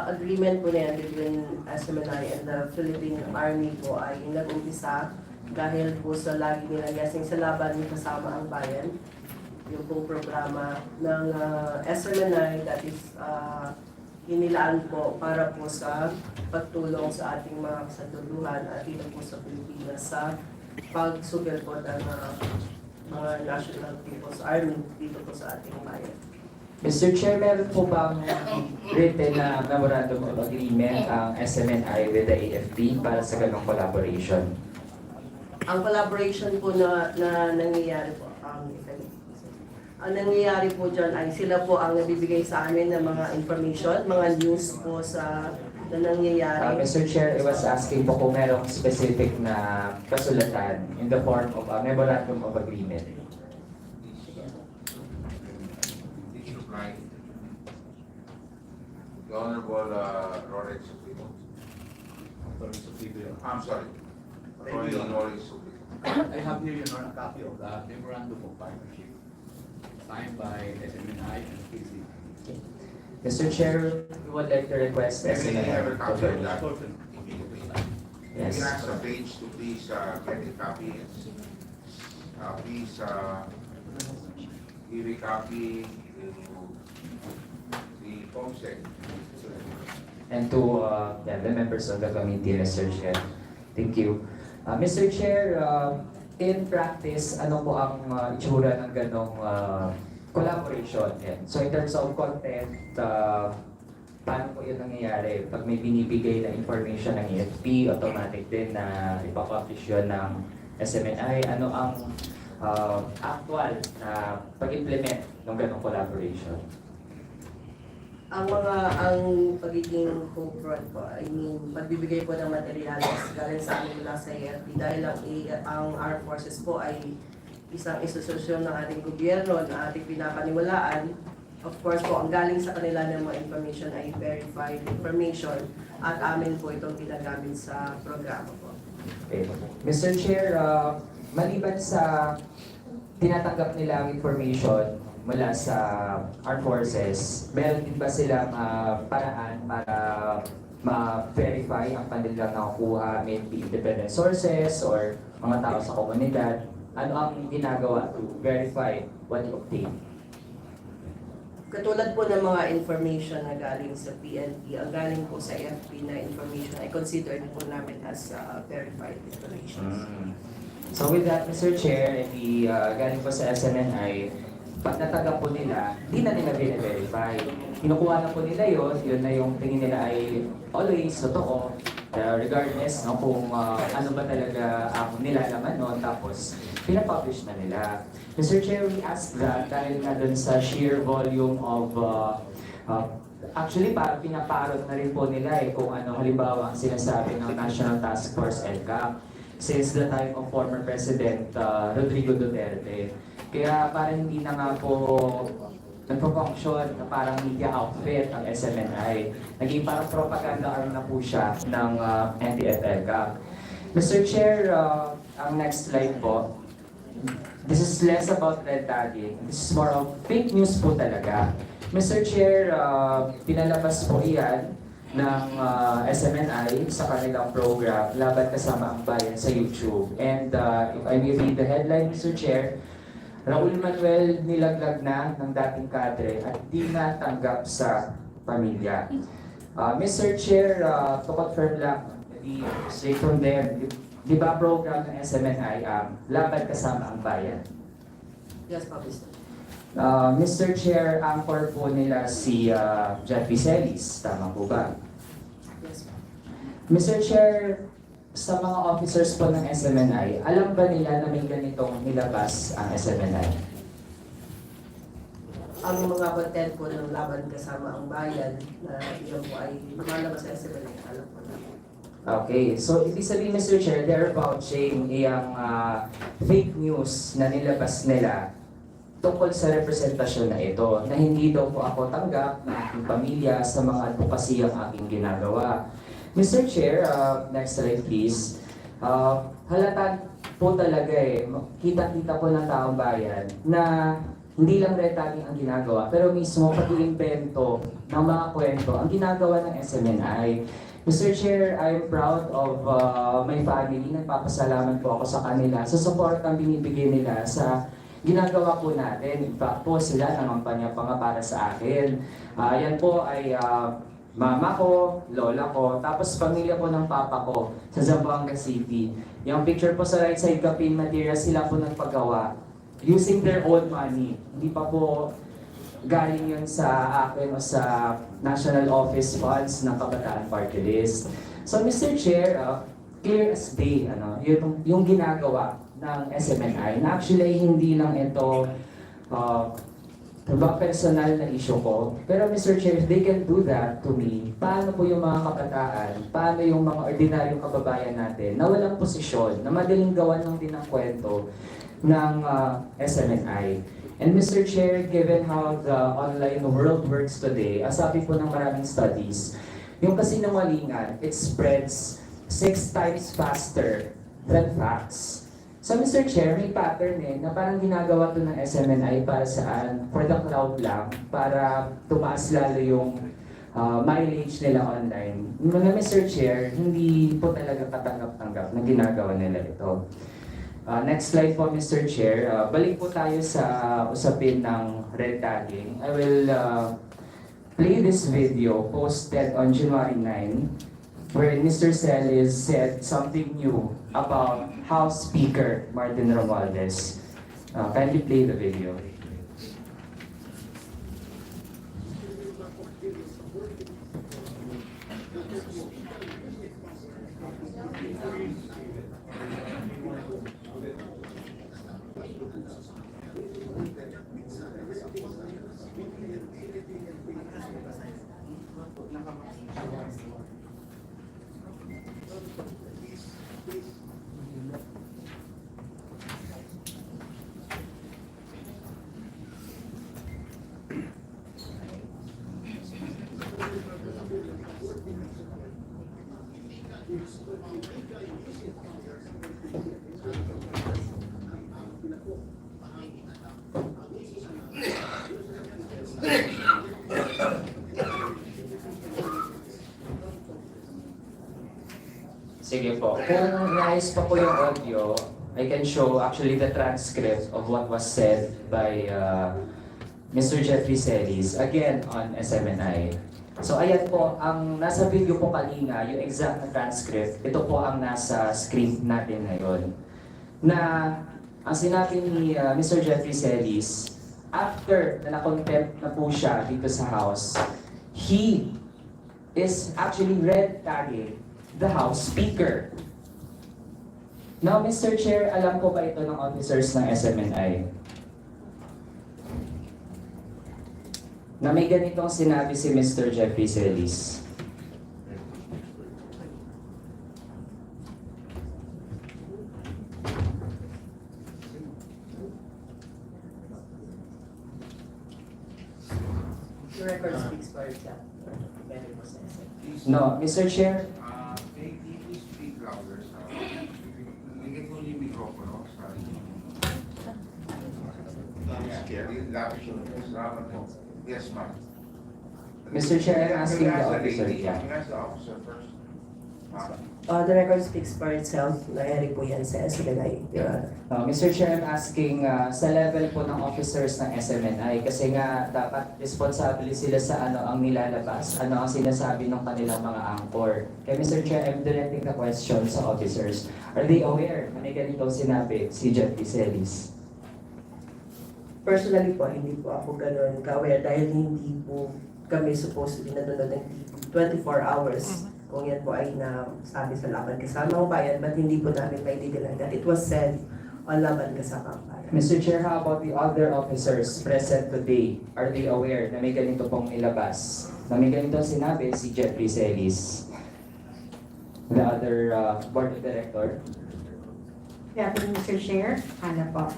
agreement po na yan between SMNI and the Philippine Army po ay nag-umpisa dahil po sa lagi nilang yasing sa laban kasama ang bayan. Yung pong programa ng SMNI that is inilaan po para po sa pagtulong sa ating mga kasatuluhan at dito po sa Pilipinas sa pagsugil po ng mga National People's Army dito po sa ating bayan. Mr. Chair, meron po bang written na memorandum of agreement ang SMNI with the AFP para sa ganong collaboration? Ang collaboration po na nangyayari po, ang nangyayari po dyan ay sila po ang nabibigay sa amin ng mga information, mga news po na nangyayari. Mr. Chair, I was asking po kung merong specific na kasulatan in the form of a memorandum of agreement. The Honorable Lawrence Supremo. I'm sorry. Lawrence Supremo. I have here, Your Honor, a copy of the memorandum of partnership signed by SMNI and PC. Mr. Chair, we would like to request May we have a SMNI copy of that? Yes. You can ask the page to please get a copy. Please give a copy to the COMSEC. And to the members of the committee, Mr. Chair. Thank you. Mr. Chair, in practice, ano po ang itsura ng ganong collaboration? Yan. So in terms of content, paano po yun nangyayari? Pag may binibigay na information ng AFP, automatic din na ipapublish yun ng SMNI. Ano ang actual na pag-implement ng ganong collaboration? Ang pagiging co-prod po, I mean, pagbibigay po ng materyales galing sa amin mula sa AFP dahil ang Armed Forces po ay isang institusyon ng ating gobyerno na ating pinapaniwalaan. Of course po, ang galing sa kanila ng mga information ay verified information at amin po itong ginagamit sa programa po. Okay. Mr. Chair, maliban sa tinatanggap nila ang information mula sa armed forces, meron din ba silang paraan para ma-verify ang kanilang nakukuha, maybe independent sources or mga tao sa komunidad? Ano ang ginagawa to verify what you obtain? Katulad po ng mga information na galing sa PNP, ang galing po sa FP na information ay considered po namin as verified information. So with that, Mr. Chair, galing po sa SMNI, pag nataga po nila, di na nila verify. Kinukuha na po nila yun na yung tingin nila ay always totoo, regardless no, kung ano ba talaga ang nilalaman noon, tapos pinapublish na nila. Mr. Chair, we ask that dahil nga dun sa sheer volume of actually, pinaparot na rin po nila kung ano halimbawa ang sinasabi ng National Task Force EDCA since the time of former President Rodrigo Duterte. Kaya parang hindi na nga po nagpo-function na parang media outfit ang SMNI. Naging parang propaganda arm na po siya ng NTF-EDCA. Mr. Chair, ang next slide po. This is less about red tagging. This is more of fake news po talaga. Mr. Chair, pinalabas po iyan ng SMNI sa kanilang program, Laban Kasama ang Bayan sa YouTube. And if I may read the headline, Mr. Chair, Raul Manuel nilaglag na ng dating kadre at di na tanggap sa pamilya. Mr. Chair, to confirm lang, straight from there, di ba program ng SMNI Laban Kasama ang Bayan? Yes, Mr. Mr. Chair, anchor po nila si Jeff Vicelis, tama po ba? Yes, Mr. Chair, sa mga officers po ng SMNI, alam ba nila na may ganitong nilabas ang SMNI? Ang mga content po ng Laban Kasama ang Bayan na iyon po ay lumalabas sa SMNI, alam po namin. Okay, so ibig sabihin, Mr. Chair, they're vouching iyang fake news na nilabas nila tungkol sa representasyon na ito, na hindi daw po ako tanggap ng aking pamilya sa mga advokasy ang aking ginagawa. Mr. Chair, next slide please. Halata po talaga kita-kita po ng taong bayan na hindi lang red tagging ang ginagawa, pero mismo pag-iimbento ng mga kwento ang ginagawa ng SMNI. Mr. Chair, I'm proud of my family. Nagpapasalamat po ako sa kanila sa support ang binibigay nila sa ginagawa po natin. In fact po, sila nangampanya pa nga para sa akin. Yan po ay mama ko, lola ko, tapos pamilya po ng papa ko sa Zamboanga City. Yung picture po sa right side, kapin material, sila po nagpagawa using their own money. Hindi pa po galing yun sa akin o sa National Office Funds ng Kabataan Party List. So Mr. Chair, clear as day, yung ginagawa ng SMNI, na actually hindi lang ito personal na issue ko. Pero Mr. Chair, if they can do that to me, paano po yung mga kabataan, paano yung mga ordinaryong kababayan natin na walang posisyon, na madaling gawan lang din ng kwento ng SMNI. And Mr. Chair, given how the online world works today, sabi po ng maraming studies, yung kasinungalingan, it spreads 6 times faster than facts. So Mr. Chair, may pattern na parang ginagawa to ng SMNI para saan? For the crowd lang, para tumaas lalo yung mileage nila online. Mga Mr. Chair, hindi po talaga katanggap-tanggap na ginagawa nila ito. Next slide po, Mr. Chair. Balik po tayo sa usapin ng red tagging. I will play this video posted on January 9, where Mr. Celis said something new about House Speaker Martin Romualdez. Kindly play the video. Sige po. Kung nais pa po yung audio, I can show actually the transcript of what was said by Mr. Jeffrey Celis, again on SMNI. So ayan po, ang nasa video po kanina, yung exact na transcript, ito po ang nasa screen natin ngayon. Na ang sinabi ni Mr. Jeffrey Celis, after na na-contempt na po siya dito sa House, he is actually red tagging the House Speaker. Now, Mr. Chair, alam po ba ito ng officers ng SMNI? Na may ganitong sinabi si Mr. Jeffrey Celis. The record speaks for itself. No, Mr. Chair, May you speak louder, sir? Bigyan ko yung mikropono, sorry. Yes, ma'am. Mr. Chair, I'm asking the Can I officer. Can I ask the officer first? Ma'am. The record speaks for itself. Nangyari po yan sa SMNI, Your Honor. Mr. Chair, I'm asking sa level po ng officers ng SMNI kasi nga dapat responsable sila sa ano ang nilalabas, ano ang sinasabi ng kanilang mga anchor. Kaya Mr. Chair, I'm directing the question sa officers. Are they aware na may ganitong sinabi si Jeffrey Celis? Personally po, hindi po ako ganun ka-aware dahil hindi po kami supposed to be nanonood ng TV 24 hours. Kung yan po ay nasabi sa Laban Kasama ang Bayan, but hindi po namin maididilan that it was said on Laban Kasama ang Bayan. Mr. Chair, how about the other officers present today? Are they aware na may ganito pong ilabas? Na may ganito sinabi si Jeffrey Celis? The other board of director? Good afternoon, Mr. Chair. Ana po.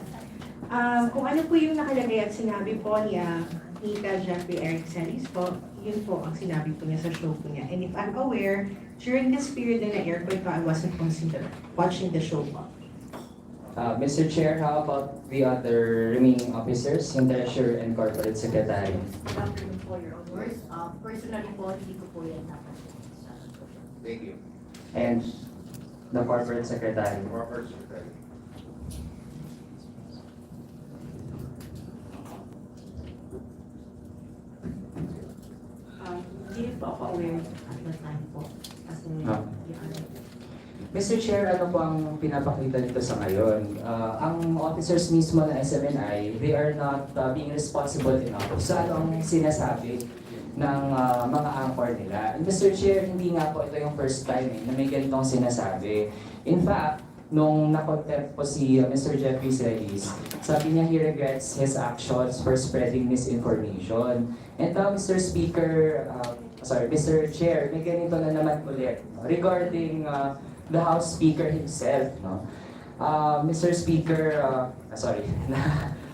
Kung ano po yung nakalagay at sinabi po niya, Nita Jeffrey Eric Celis po, yun po ang sinabi po niya sa show po niya. And if I'm aware, during this period na na-air po ito, I wasn't watching the show po. Mr. Chair, how about the other remaining officers, yung Treasurer and Corporate Secretary? Good afternoon po, Your Honors. Personally po, hindi ko po yan napansin. Thank you. And the Corporate Secretary? Corporate Secretary. Hindi po ako aware at the time po. Kasi, Mr. Chair, ano po ang pinapakita nito sa ngayon? Ang officers mismo ng SMNI, they are not being responsible enough sa ano ang sinasabi ng mga anchor nila. And Mr. Chair, hindi nga po ito yung first time na may ganitong sinasabi. In fact, nung na-contempt po si Mr. Jeffrey Celis, sabi niya he regrets his actions for spreading misinformation. And now, Mr. Chair, may ganito na naman ulit regarding the House Speaker himself. No? Mr. Speaker,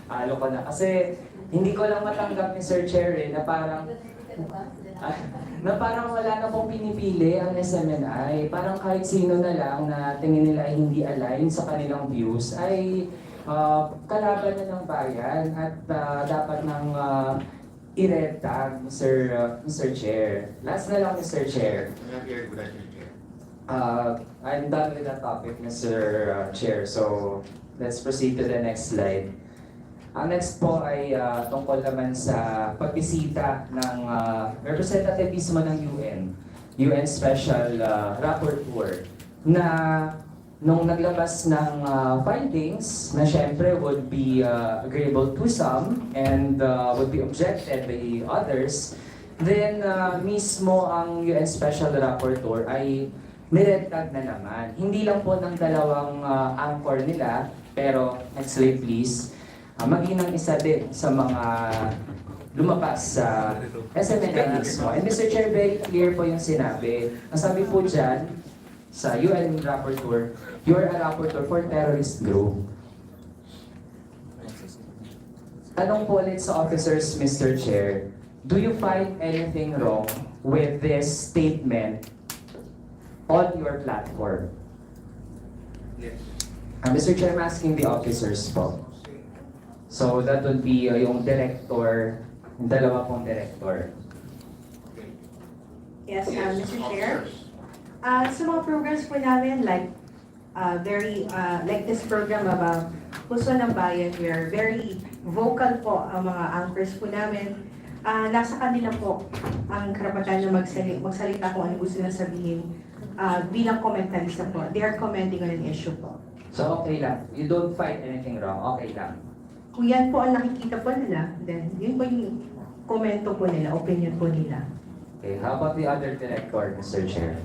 halo ko na. Kasi hindi ko lang matanggap, Mr. Chair, na parang wala na pong pinipili ang SMNI. Parang kahit sino na lang na tingin nila ay hindi align sa kanilang views ay kalaban na ng bayan at dapat nang i-red tag, Mr. Chair. Last na lang, Mr. Chair. I'm done with that topic, Mr. Chair. So, let's proceed to the next slide. Ang next po ay tungkol naman sa pagbisita ng representative mismo ng UN Special Rapporteur, na nung naglabas ng findings na syempre would be agreeable to some and would be objected by others, then mismo ang UN Special Rapporteur ay nired tag na naman. Hindi lang po ng dalawang anchor nila, pero next slide please, maging ng isa din sa mga lumabas sa SMNI mismo. And Mr. Chair, very clear po yung sinabi. Ang sabi po dyan sa UN Rapporteur, you are a rapporteur for terrorist group. Tanong po ulit sa officers, Mr. Chair, do you find anything wrong with this statement on your platform? Yes. Mr. Chair, I'm asking the officers po. So that would be yung director dalawa pong director. Yes, Mr. Chair. Officers. Sa mga programs po namin, like like this program about Puso ng Bayan, we are very vocal po ang mga anchors po namin. Nasa kanila po ang karapatan na magsalita kung ano gusto nilang sabihin bilang komentarista po. They are commenting on an issue po. So okay lang, you don't find anything wrong, okay lang. Kung yan po ang nakikita po nila, then yun po yung komento po nila, opinion po nila. Okay, how about the other director, Mr. Chair?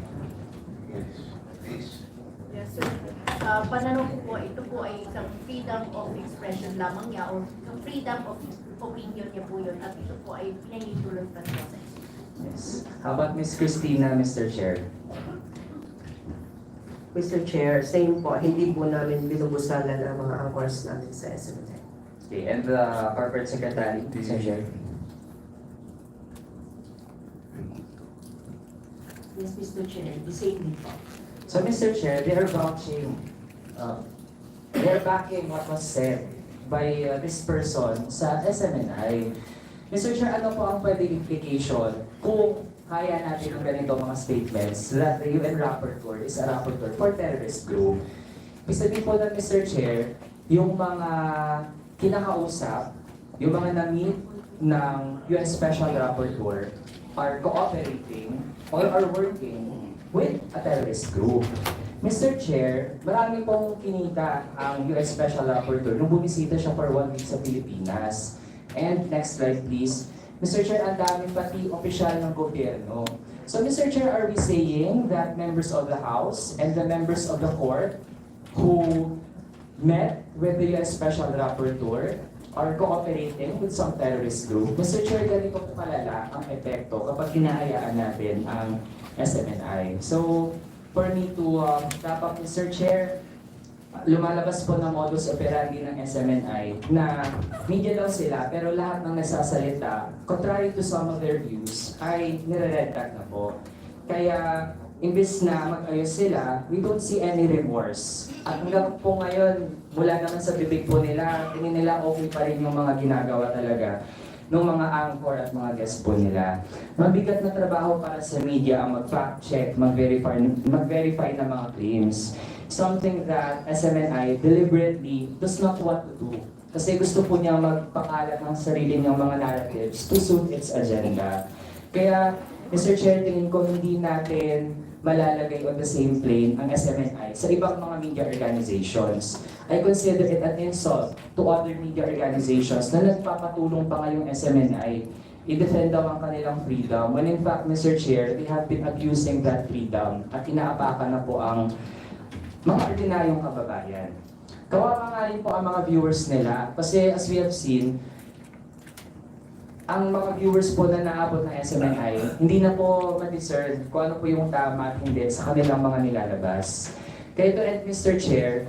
Please. Yes, sir. Sa pananaw ko po, ito po ay isang freedom of expression lamang niya or freedom of opinion niya po yun at ito po ay pinahintulot pa niya sa Yes. How about Miss Christina, Mr. Chair? Mr. Chair, same po, hindi po namin binubusalan ang mga anchors namin sa SMNI. Okay, and the Corporate Secretary, Mr. Chair? Yes, Mr. Chair, the same din po. So, Mr. Chair, they are vouching, they are backing what was said by this person sa SMNI. Mr. Chair, ano po ang pwedeng implication kung kaya natin yung ganito mga statements that the UN rapporteur is a rapporteur for terrorist group? Ibig sabihin po na, Mr. Chair, yung mga kinakausap, yung mga na-meet ng UN Special Rapporteur are cooperating or are working with a terrorist group. Mr. Chair, marami pong kinita ang US Special Rapporteur nung bumisita siya for 1 week sa Pilipinas. And next slide please. Mr. Chair, ang dami pati opisyal ng gobyerno. So Mr. Chair, are we saying that members of the House and the members of the court who met with the US Special Rapporteur are cooperating with some terrorist group? Mr. Chair, ganito po kalala ang epekto kapag hinahayaan natin ang SMNI. So, for me to wrap up, Mr. Chair, lumalabas po ng modus operandi ng SMNI na media daw sila pero lahat ng nagsasalita, contrary to some of their views, ay nire-red tag na po. Kaya, imbis na mag-ayos sila, we don't see any remorse. At hanggang po ngayon, mula naman sa bibig po nila, tingin nila okay pa rin yung mga ginagawa talaga ng mga anchor at mga guest po nila. Mabigat na trabaho para sa media ang mag-fact check, mag-verify ng mga claims. Something that SMNI deliberately does not want to do. Kasi gusto po niya magpakalat ng sarili niyang mga narratives to suit its agenda. Kaya, Mr. Chair, tingin ko hindi natin malalagay on the same plane ang SMNI sa ibang mga media organizations. I consider it an insult to other media organizations na nagpapatulong pa ngayong SMNI i-defend daw ang kanilang freedom when in fact, Mr. Chair, they have been abusing that freedom at inaapakan na po ang mga ordinaryong kababayan. Kawawa nga rin po ang mga viewers nila kasi as we have seen, ang mga viewers po na naabot ng SMNI, hindi na po ma-discern kung ano po yung tama at hindi sa kanilang mga nilalabas. Kaya to end, Mr. Chair,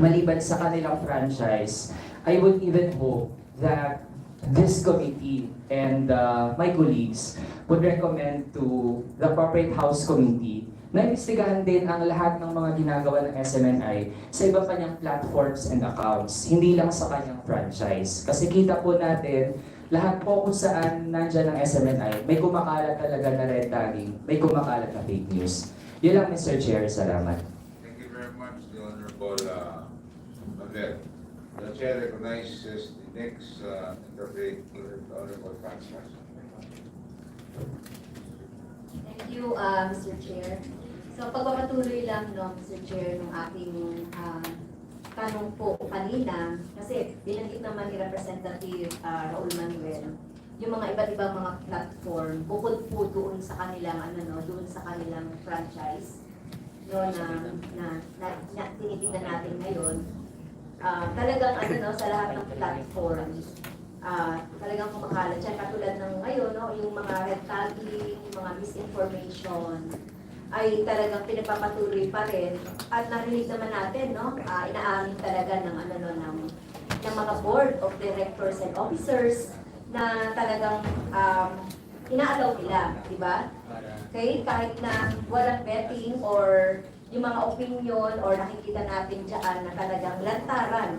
maliban sa kanilang franchise, I would even hope that this committee and my colleagues would recommend to the Corporate House Committee na imbestigahan din ang lahat ng mga ginagawa ng SMNI sa iba pa niyang platforms and accounts, hindi lang sa kanyang franchise. Kasi kita po natin, lahat po kung saan nandyan ang SMNI, may kumakalat talaga na red tagging, may kumakalat na fake news. Yun lang, Mr. Chair. Salamat. Thank you very much, the Honorable Manuel. The Chair recognizes the next interpreter, the Honorable Francis. Thank you, Mr. Chair. So pagpapatuloy lang, no, Mr. Chair, ng aking tanong po kanina, kasi binanggit naman ni Representative Raul Manuel, yung mga iba't ibang mga platform, bukod po doon sa kanilang, doon sa kanilang franchise, no, na tinitingnan natin ngayon, talagang sa lahat ng platforms, talagang kumakalat siya. Katulad ng ngayon, no, yung mga red tagging, yung mga misinformation, ay talagang pinagpapatuloy pa rin. At narinig naman natin, no, inaamin talaga ng mga board of directors and officers na talagang inaalaw nila, di ba? Okay, kahit na walang vetting or yung mga opinion or nakikita natin dyan na talagang lantaran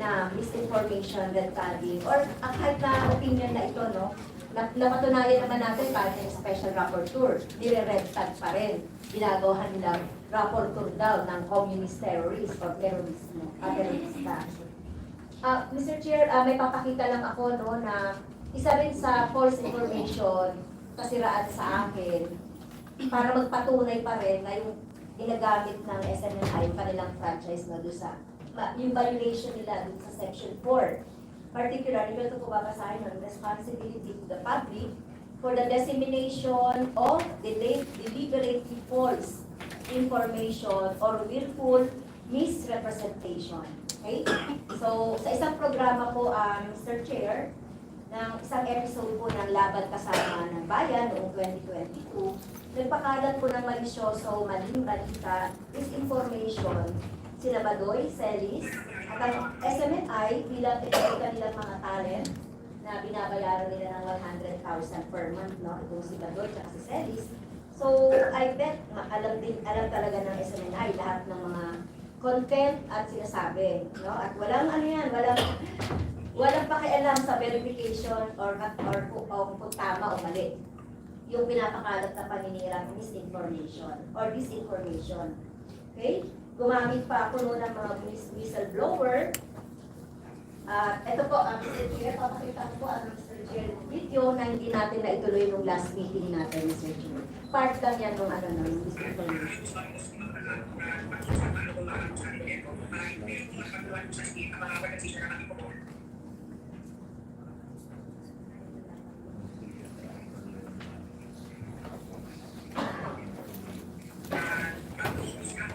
na misinformation, red tagging, or kahit na opinion na ito, no, napatunayan naman natin para yung special rapporteur, nire-red tag pa rin. Ginagawa nilang rapporteur daw ng communist terrorist or terrorismo, terorista. Mr. Chair, may papakita lang ako no, na isa rin sa false information kasiraan sa akin para magpatunay pa rin na yung ginagamit ng SMNI yung kanilang franchise na doon sa yung violation nila doon sa Section 4. Particularly, ito po babasahin ng responsibility to the public for the dissemination of deliberately false information or willful misrepresentation. Okay? So, sa isang programa po, Mr. Chair, ng isang episode po ng Laban Kasama ng Bayan noong 2022, nagpakalat po ng malisyoso, maling balita, disinformation, sila Badoy, Celis, at ang SMNI bilang kanilang mga talent na binabayaran nila ng 100,000 per month, no? Itong si Badoy at si Celis. So, I bet, alam talaga ng SMNI lahat ng mga content at sinasabi, no? At walang ano yan, walang pakialam sa verification or kung tama o mali. Yung pinapakalat na paninirang misinformation or disinformation. Okay? Gumamit pa ako noon ng mga whistleblower. Ito po, Mr. Chair, papakita ko po ang Mr. Chair video na hindi natin na ituloy nung last meeting natin, Mr. Chair. Part lang yan nung misinformation.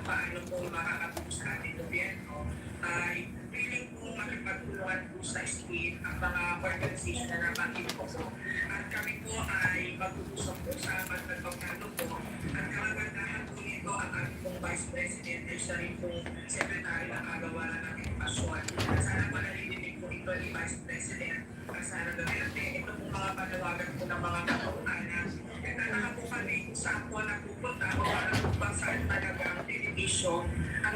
paano po makakatulong sa ating gobyerno ay piling po makipagtulungan po sa SPID ang mga organisasyon na nabanggit po po. At kami po ay mag-uusap po sa magpagpapano po. At kagandahan po nito ang ating pong Vice President at siya rin pong Secretary ng Kagawalan ng Edukasyon. At sana po narinig po ito ni Vice President. At sana gawerte ito pong mga panawagan po ng mga katauhanan. Nagtataka po kami kung saan po napupunta o para po bang saan talaga ang television ang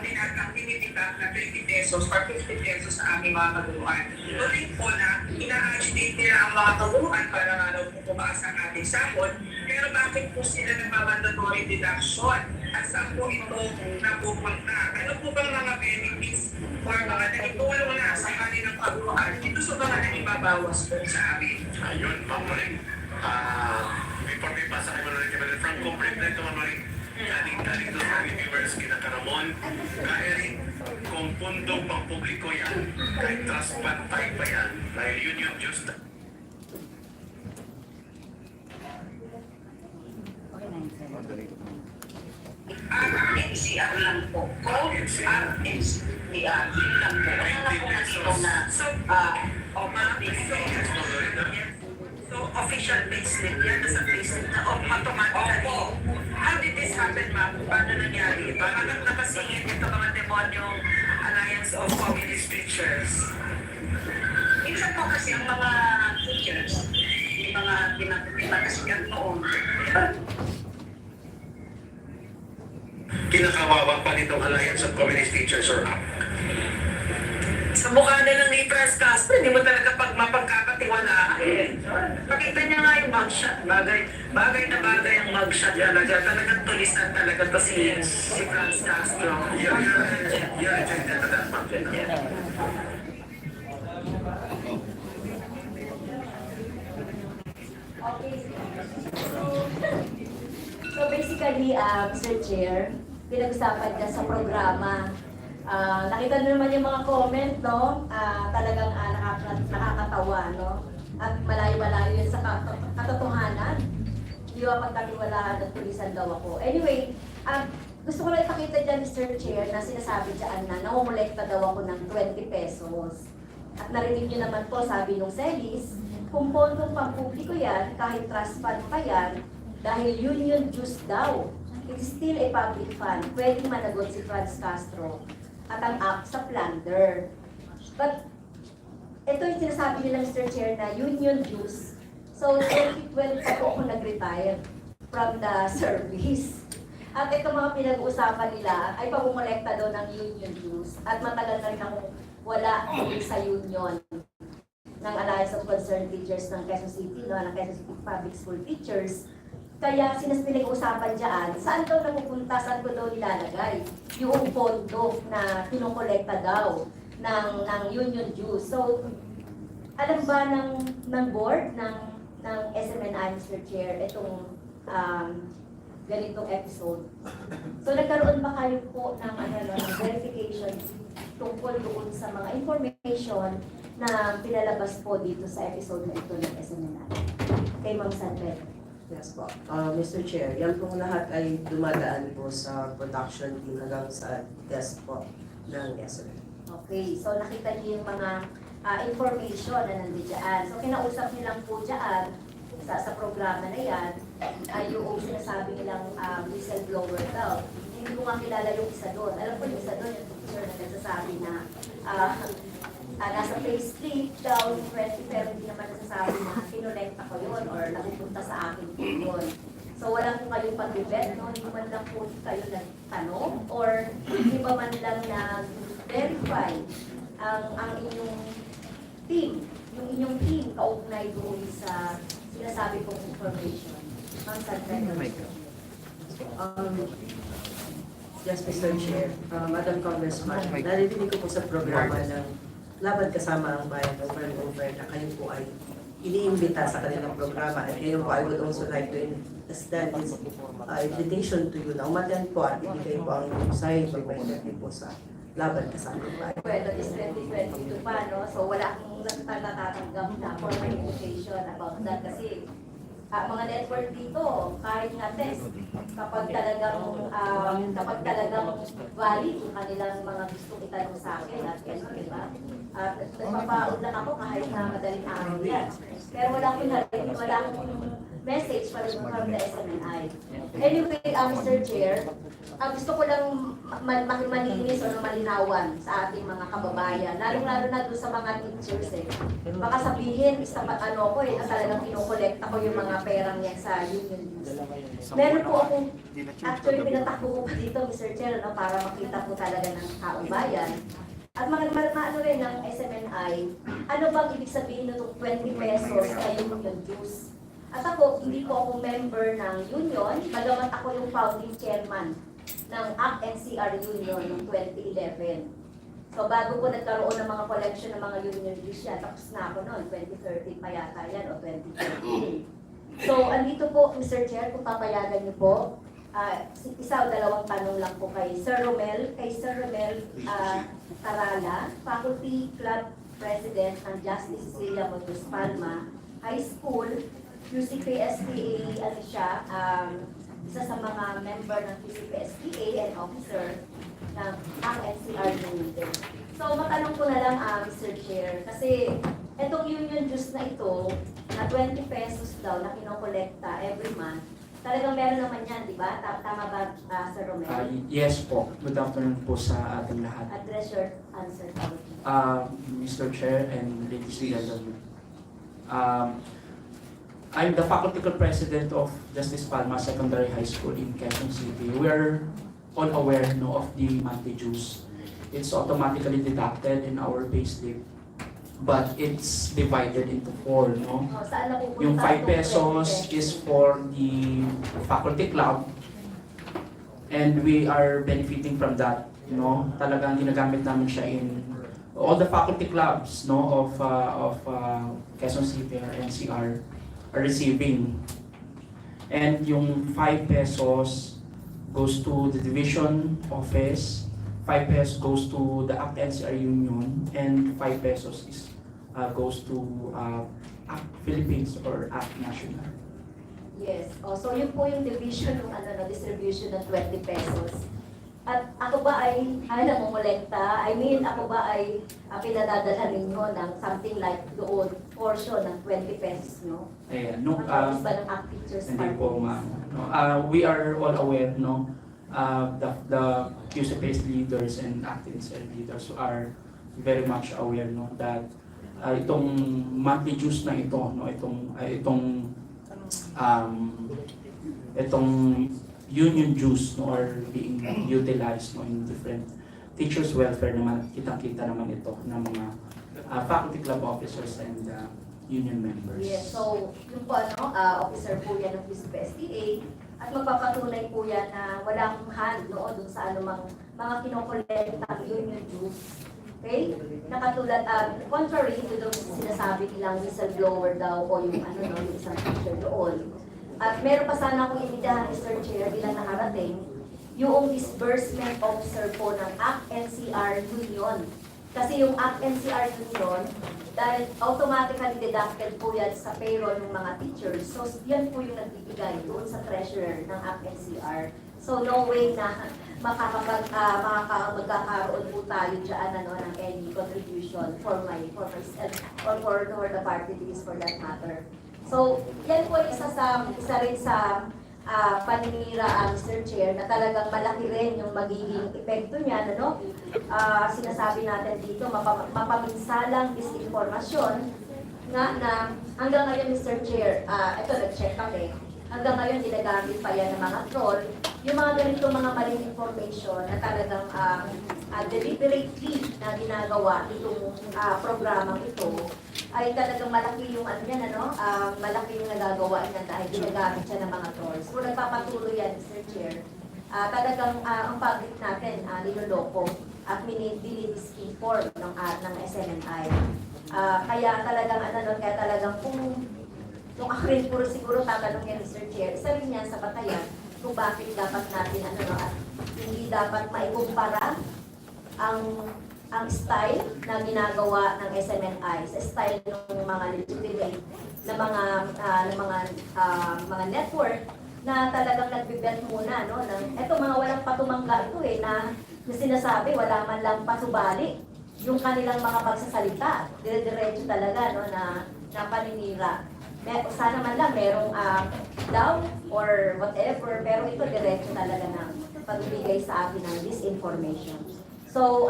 tinitita na 20 pesos or 50 pesos sa aming mga kaguruan. Tuloy po na ina-agitate nila ang mga kaguruan para nga daw po tumaas ang ating sahod. Pero bakit po sila nagmamandatory deduction? At saan po ito napupunta? Ano po bang mga benefits or mga naitulong na sa kanilang kaguruan? Ito sa mga naibabawas po sa amin. Ayun, Mamoring. Before may pasa kayo manulit kaya from complete na ito, Mamoring. Galing doon sa viewers kinakaramon. Kahit kung pundo pang publiko yan, kahit trust pantay pa yan, dahil yun yung just NCR lang po. NCR yun lang po. Wala po nandito na so official payslip yan, nasa payslip na automatically. How did this happen, ma'am? Paano nangyari? Bakit nakasingit ito mga demonyong Alliance of Communist Teachers? Minsan po kasi ang mga teachers, yung mga pinakasikat noon, kinakawawa pa nitong Alliance of Communist Teachers or ACT. sa mukha na lang ni Pres Castro, hindi mo talaga mapagkakatiwalaan. Pakita niya nga yung mugshot. Bagay na bagay ang mugshot talaga. Talagang tulisan talaga to si Franz Castro. You're rejected to that mugshot. Okay. So basically, Mr. Chair, pinag-usapan dyan sa programa. Nakita nyo naman yung mga comment, no? Talagang nakakatawa, no? At malayo-malayo yun sa katotohanan. Hindi ba pagkatiwalaan at tulisan daw ako. Anyway, gusto ko lang ipakita dyan, Mr. Chair, na sinasabi dyan na namumulekta daw ako ng 20 pesos. At narinig nyo naman po, sabi nung Celis, kung pondong pampubliko yan, kahit trust fund pa yan, dahil union dues daw, it is still a public fund. Pwedeng managot si Franz Castro at ang act sa plunder. But, ito yung sinasabi nila, Mr. Chair, na union dues. So, 2012 pa po ako nag-retire from the service. At ito mga pinag-uusapan nila ay pagmumulekta daw ng union dues. At matagal na rin akong wala sa union. ng Alliance of Concerned Teachers ng Quezon City, no, ng Quezon City Public School Teachers. Kaya pinag-usapan dyan, saan daw napupunta, saan ko daw nilalagay yung pondo na kinukolekta daw ng union dues. So, alam ba ng board ng SMNI, Mr. Chair, itong ganitong episode? So, nagkaroon ba kayo po ng verification tungkol doon sa mga information na pinalabas po dito sa episode na ito ng SMNI? Kay Ma'am San Pedro. Yes po. Mr. Chair, yan pong lahat ay dumadaan po sa production team hanggang sa desk po ng SMNI. Okay, so nakita niyo yung mga information na nandiyan. So kinausap nilang po dyan sa programa na yan ay yung sinasabi nilang whistleblower daw. Hindi ko nga kilala yung isa doon. Alam ko yung isa doon, yung teacher na nagsasabi na nasa phase 3 daw yung 20 pero hindi naman nasasabi na kinolekta ko yun or napupunta sa akin po yun. So wala po kayong pag-bet, no? Hindi man lang po kayo nagtanong or hindi ba man lang na-verify ang inyong team, yung inyong team kaugnay doon sa sinasabi kong information. Ma'am San Pedro. Yes, Mr. Chair. Madam Congressman, narinig ko po sa programa ng Laban Kasama ang Bayan over and over na kayo po ay iniimbita sa kanilang programa at kayo po I would also like to extend this invitation to you na umaten po at ibigay po ang mensahe pagpahinati po sa Laban Kasama ang Bayan. Well, that is 2022 pa, no? So wala akong natatanggap na formal invitation about that kasi mga network dito, kahit nga test, kapag talagang valid yung kanilang mga gusto itanong sa akin at yan, di ba? At nagpapaod lang ako kahit na madaling araw yan. Pero wala akong message from the SMNI. Anyway, Mr. Chair, gusto ko lang malinis o malinawan sa ating mga kababayan, lalo-lalo na doon sa mga teachers eh. Baka sabihin, talagang kinukolekta ko yung mga perang yan sa union dues. Meron po akong, actually pinatakbo ko pa dito, Mr. Chair, no, para makita po talaga ng taong bayan. At ano rin ng SMNI, ano bang ibig sabihin nitong 20 pesos na union dues? At ako, hindi po ako member ng union, bagamat ako yung founding chairman ng ACT-NCR Union noong 2011. So bago po nagkaroon ng mga collection ng mga union dues yan, tapos na ako noon, 2013 pa yata yan o 2014. So andito po, Mr. Chair, kung papayagan niyo po, isa o dalawang tanong lang po kay Sir Romel Tarala, Faculty Club President ng Justice Cecilia Montes Palma High School, QCPSTA, isa sa mga member ng QCPSTA and officer ng NCR Union. So matanong ko na lang, Mr. Chair, kasi itong union dues na ito, na 20 pesos daw na kinokolekta every month, talagang meron naman yan, di ba? Tama ba, Sir Romero? Yes po. Good afternoon po sa ating lahat. Address your answer. Mr. Chair and ladies and gentlemen. I'm the faculty president of Justice Palma Secondary High School in Quezon City. We're all aware of the monthly dues. It's automatically deducted in our payslip, but it's divided into 4. Yung 5 pesos is for the faculty club, and we are benefiting from that. Talagang ginagamit namin siya in all the faculty clubs of Quezon City or NCR are receiving. And yung 5 pesos goes to the division office, 5 pesos goes to the ACT-NCR Union, and 5 pesos goes to ACT Philippines or ACT National. Yes. So yun po yung division ng distribution ng 20 pesos. At ako ba ay namumulekta? Ako ba ay pinadadala ninyo ng something like doon, portion ng 20 pesos nyo? Ayan, ba ng ACT Teachers hindi po, ma'am. We are all aware, the QCPS leaders and ACT-NCR leaders are very much aware, that itong monthly dues na ito, itong union dues are being utilized in different teachers welfare naman, kitang-kita naman ito ng mga faculty club officers and union members. Yes, so yung po officer po yan ng Fisip STA at magpapatunay po yan na walang hand dun sa anumang mga kinokolektang union dues. Okay? Nakatulad, contrary to the sinasabi nilang whistleblower daw o yung yung isang teacher doon. At meron pa sana akong imitahan, Mr. Chair, bilang nakarating, yung disbursement officer po ng ACT-NCR Union. Kasi yung ACT-NCR Union, dahil automatically deducted po yan sa payroll ng mga teachers, so yan po yung nagbibigay doon sa treasurer ng ACT-NCR. So no way na magkakaroon po tayo dyan ng any contribution for myself or for the party list for that matter. So yan po isa rin sa paninira, Mr. Chair, na talagang malaki rin yung magiging epekto niya, sinasabi natin dito, mapaminsalang disinformasyon nga na hanggang ngayon, Mr. Chair, ito nag-check kami, hanggang ngayon ginagamit pa yan ng mga troll, yung mga ganitong mga maling information na talagang deliberately na ginagawa itong programang ito, ay talagang malaki yung malaki yung nagagawa niya dahil ginagamit siya ng mga trolls. Kung nagpapatuloy yan, Mr. Chair, talagang ang public natin niloloko at dinidisinform ng SMNI. Kaya talagang kung ako rin puro siguro tatanungin, Mr. Chair, isa rin yan sa batayan kung bakit dapat natin at hindi dapat maikumpara ang style na ginagawa ng SMNI sa style ng mga legitimate na mga network na talagang nagbibet muna eto mga walang patumangga ito na sinasabi wala man lang pasubali yung kanilang mga pagsasalita, dire-diretso talaga na paninira. Sana man lang merong doubt or whatever, pero ito diretso talaga ng pagbibigay sa atin ng disinformation. So,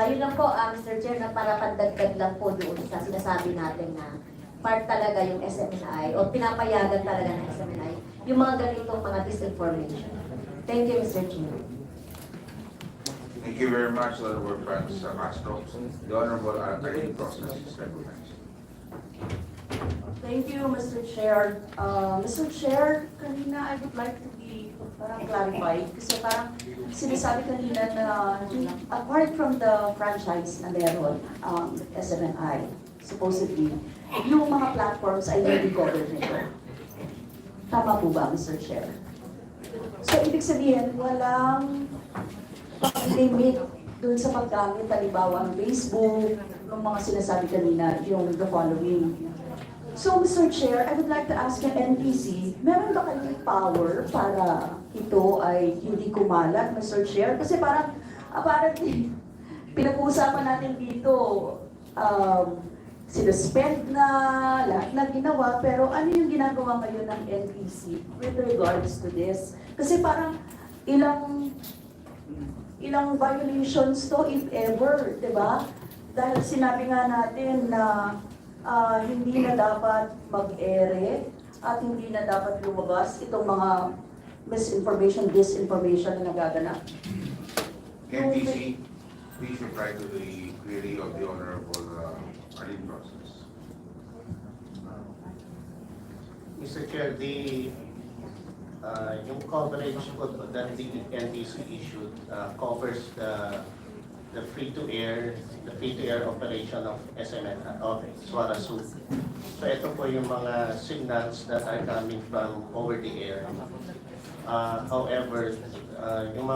yun lang po, Mr. Chair, na para pandagdag lang po doon sa sinasabi natin na part talaga yung SMNI o pinapayagan talaga ng SMNI yung mga ganitong mga disinformation. Thank you, Mr. Chair. Thank you very much, Honorable Franz Castro. The Honorable Arcaine process is recognized. Thank you, Mr. Chair. Mr. Chair, kanina I would like to be clarified kasi parang sinasabi kanina na apart from the franchise na meron, SMNI, supposedly, yung mga platforms ay hindi covered nito. Tama po ba, Mr. Chair? So, ibig sabihin, walang limit dun sa paggamit, halimbawa, ng Facebook, ng mga sinasabi kanina, yung the following. So, Mr. Chair, I would like to ask yung NPC, meron ba kayong power para ito ay hindi kumalat, Mr. Chair? Kasi parang, apparently, pinag-uusapan natin dito, sinuspend na, lahat na ginawa, pero ano yung ginagawa ngayon ng NPC with regards to this? Kasi parang ilang violations to, if ever, di ba? Dahil sinabi nga natin na hindi na dapat mag-ere at hindi na dapat lumabas itong mga misinformation, disinformation na nagaganap. NTC, please reply to the query of the Honorable Arlene process. Mr. Chair, yung coverage that the NTC issued covers the free-to-air operation of SMN of Suara Soup. So ito po yung mga signals that are coming from over the air. However, yung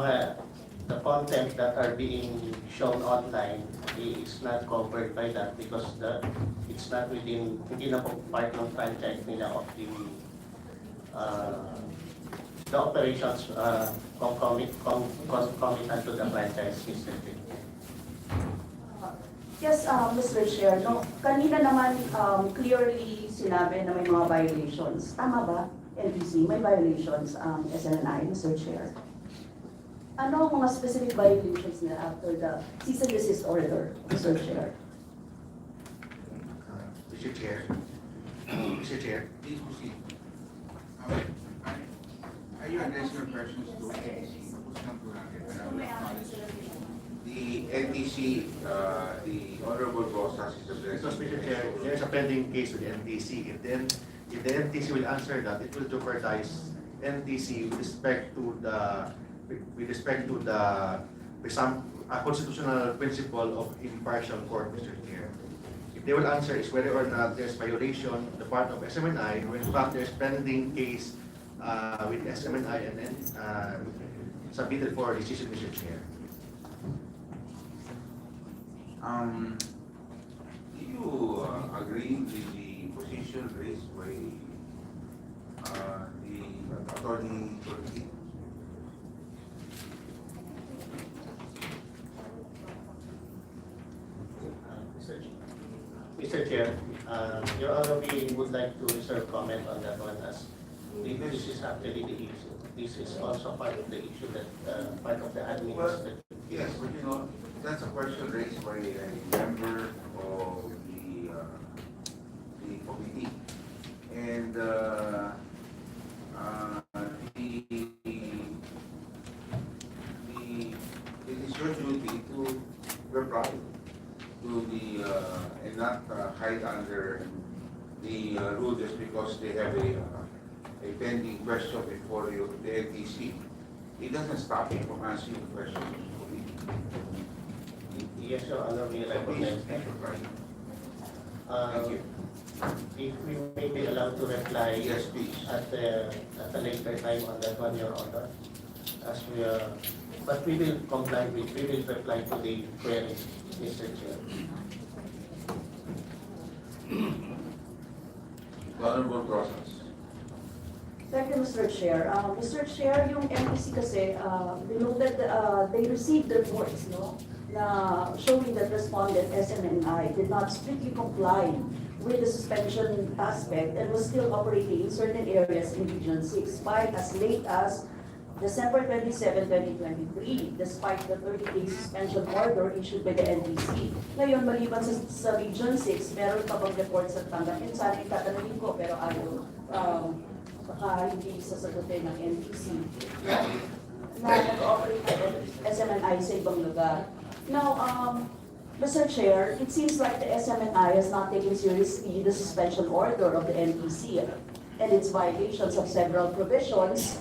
the content that are being shown online is not covered by that because it's not within, hindi na po part ng franchise nila of the operations concomitant to the franchise system. Yes, Mr. Chair, kanina naman clearly sinabi na may mga violations. Tama ba, NPC? May violations SNNI, Mr. Chair. Ano ang mga specific violations na after the cease and desist order, Mr. Chair? Mr. Chair. Mr. Chair. Please proceed. Are you addressing your questions to NTC? Tapos lang po natin. The the NTC, the Honorable Rosas is the Because, president. Mr. Chair, there's a pending case with NTC. If the NTC will answer that, it will jeopardize NTC with respect to the constitutional principle of impartial court, Mr. Chair. If they will answer is whether or not there's violation on the part of SMNI, or in fact there's pending case with SMNI and then submitted for decision, Mr. Chair. Do you agree with the position raised by the attorney Turkey? Mr. Chair, Your Honor, we would like to reserve comment on that one as this is actually the issue. This is also part of the issue that part of the administrative. Yes, but you know, that's a question raised by a member of the committee. And it is your duty to reply to the, and not hide under the rule just because they have a pending question before you, the NTC. It doesn't stop you from answering the question. Yes, Your Honor, we recognize that. Thank you. If we may be allowed to reply Yes, please. at a later time on that one, Your Honor, as we are, but we will comply with, we will reply to the query, Mr. Chair. Honorable Rosas. Thank you, Mr. Chair. Mr. Chair, yung MPC kasi, they noted, they received reports, no, na showing that respondent SMNI did not strictly comply with the suspension aspect and was still operating in certain areas in Region 6, despite as late as December 27, 2023, despite the 30-day suspension order issued by the NTC. Ngayon, maliban sa Region 6, meron pa bang reports at tanggapin? Sana itatanungin ko, pero ayaw, baka hindi sasagutin ng NTC na nag-operate ng SMNI sa ibang lugar. Now, Mr. Chair, it seems like the SMNI has not taken seriously the suspension order of the NTC and its violations of several provisions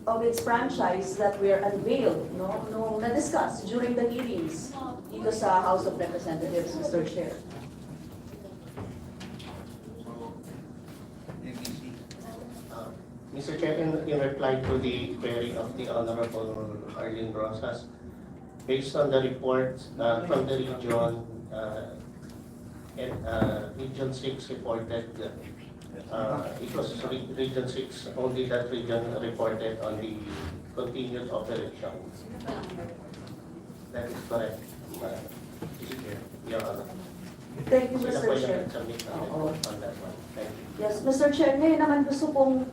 of its franchise that were unveiled, no, na-discussed during the hearings dito sa House of Representatives, Mr. Chair. Mr. Chair, in reply to the query of the Honorable Arlene Rosas, based on the reports from the region, Region 6 reported, it was Region 6, only that region reported on the continued operation. That is correct, Mr. Chair. Your Honor. Thank you, Sila Mr. po yung Chair. nag-submit ng report on that one. Thank you. Yes, Mr. Chair, ngayon naman gusto kong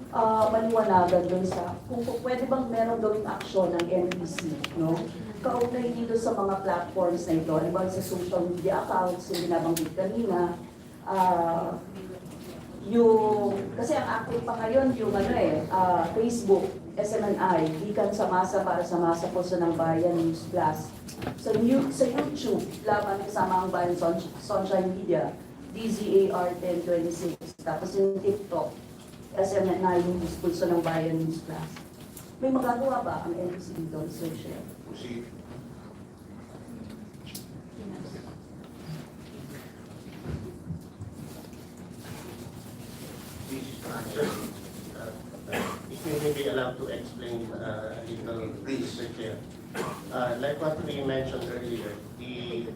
maliwanagan dun sa kung pwede bang meron gawing aksyon ng NBC, no? Kaugnay dito sa mga platforms na ito, halimbawa sa social media accounts, yung binabanggit kanina, kasi ang active pa ngayon yung Facebook, SMNI, Gikan sa Masa para sa Masa Puso ng Bayan News Plus. Sa YouTube, laban kasama ang Bayan Sunshine Media, DZAR 1026. Tapos yung TikTok, SMNI News Pulso ng Bayan News Plus. May magagawa ba ang NBC dito, Mr. Chair? Proceed. If you may be allowed to explain a little, Mr. Chair. Like what we mentioned earlier, the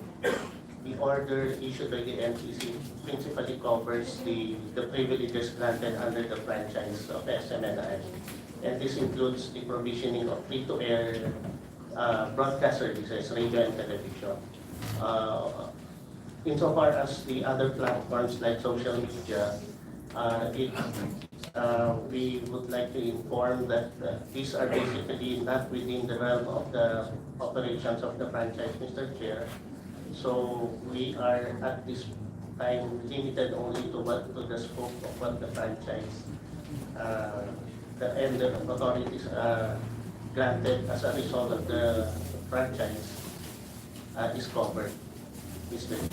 order issued by the NTC principally covers the privileges granted under the franchise of SMNI. And this includes the provisioning of free-to-air broadcast services, radio and television. Insofar as the other platforms like social media, we would like to inform that these are basically not within the realm of the operations of the franchise, Mr. Chair. So we are at this time limited only to the scope of what the franchise, and the authorities granted as a result of the franchise. is covered, Mr. Chair.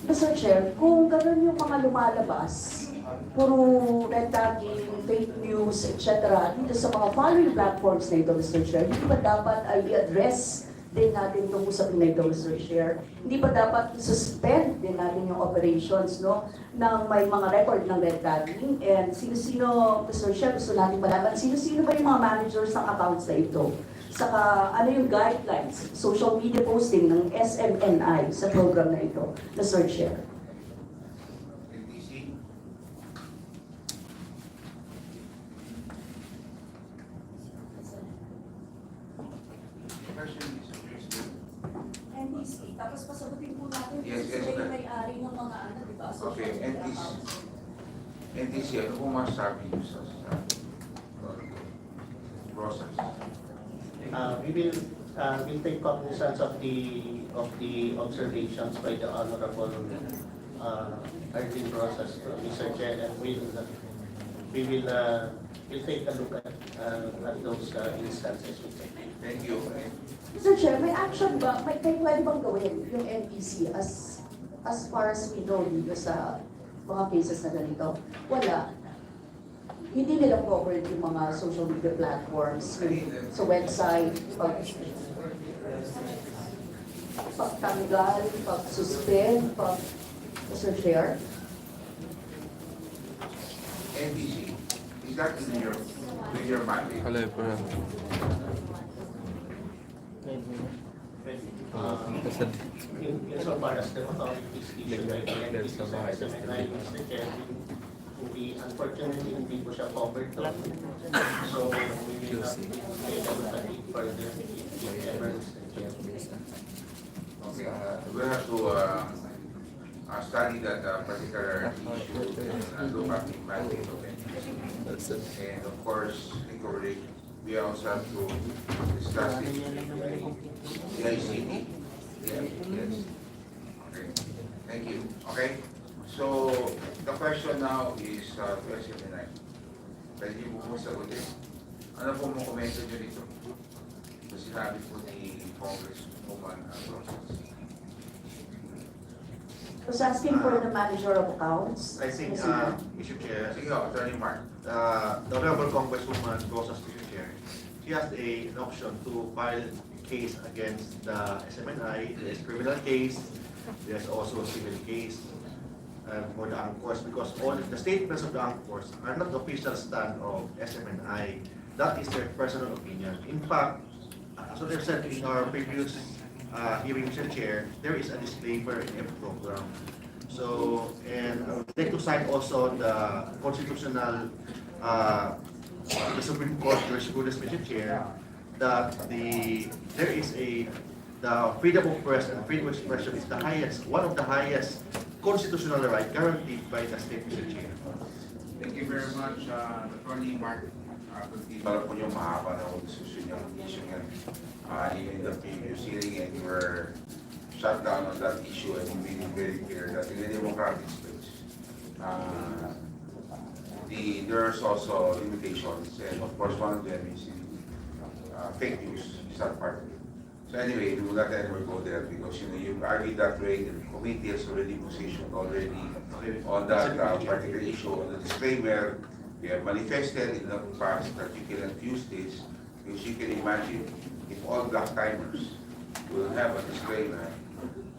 Mr. Chair, kung gano'n yung mga lumalabas, puro red tagging, fake news, etc. dito sa mga following platforms na ito, Mr. Chair, hindi ba dapat ay i-address din natin itong usapin na ito, Mr. Chair? Hindi ba dapat i-suspend din natin yung operations, no, ng may mga record ng red tagging? And sino-sino, Mr. Chair, gusto natin malaman, sino-sino ba yung mga managers ng accounts na ito? Saka ano yung guidelines, social media posting ng SMNI sa program na ito, Mr. Chair? NTC. NTC, tapos pasagutin po natin Yes, yes, sila yung okay. may-ari ng mga ano, di ba? Social Okay, media NTC. accounts. NTC, ano po masasabi niyo sa process? We'll take cognizance of the observations by the Honorable Arvin Rosas, Mr. Chair, and we'll take a look at those instances. Thank you. Mr. Chair, may action ba, may pwede bang gawin yung NPC as far as we know dito sa mga cases na ganito? Wala. Hindi nila covered yung mga social media platforms, sa website, pagtanggal, pag-suspend, Mr. Chair. NTC, is that in your mandate? Yun so far as the authorities issued by the NPC sa SMNI, Mr. Chair, unfortunately, hindi po siya covered doon. So, we will not be able to take further if ever, Mr. Chair. Okay, we'll have to study that particular issue and look at the mandate of NTC. And of course, we also have to discuss it with the ICT. Yes. Okay. Thank you. Okay. So, the question now is to SMNI. Pwede niyo po sagutin. Ano po mga komento niyo dito? So, sinabi po ni Congresswoman Rosas. I was asking for the manager of accounts. I think, Mr. Chair, Sige, Attorney Mark. the Honorable Congresswoman Rosas, Mr. Chair, she has an option to file a case against the SMNI. There is criminal case, there's also a civil case for the ANCORs, because all the statements of the ANCORs are not the official stand of SMNI. That is their personal opinion. In fact, as I said in our previous hearing, Mr. Chair, there is a disclaimer in every program. So, and I would like to cite also the constitutional, the Supreme Court jurisprudence, Mr. Chair, that the freedom of press and freedom of expression is the highest, one of the highest constitutional right guaranteed by the state, Mr. Chair. Thank you very much, Attorney Mark. Para po yung mahaba na diskusyon yung issue yan. Even the previous hearing, and you were shut down on that issue, and you made it very clear that in a democratic space, there's also limitations, and of course one of them is fake news is not part of it. So anyway, we will not ever go there, because you argued that way, the committee has already positioned already on that particular issue. On the disclaimer, we have manifested in the past that you can infuse this, because you can imagine if all black timers will have a disclaimer,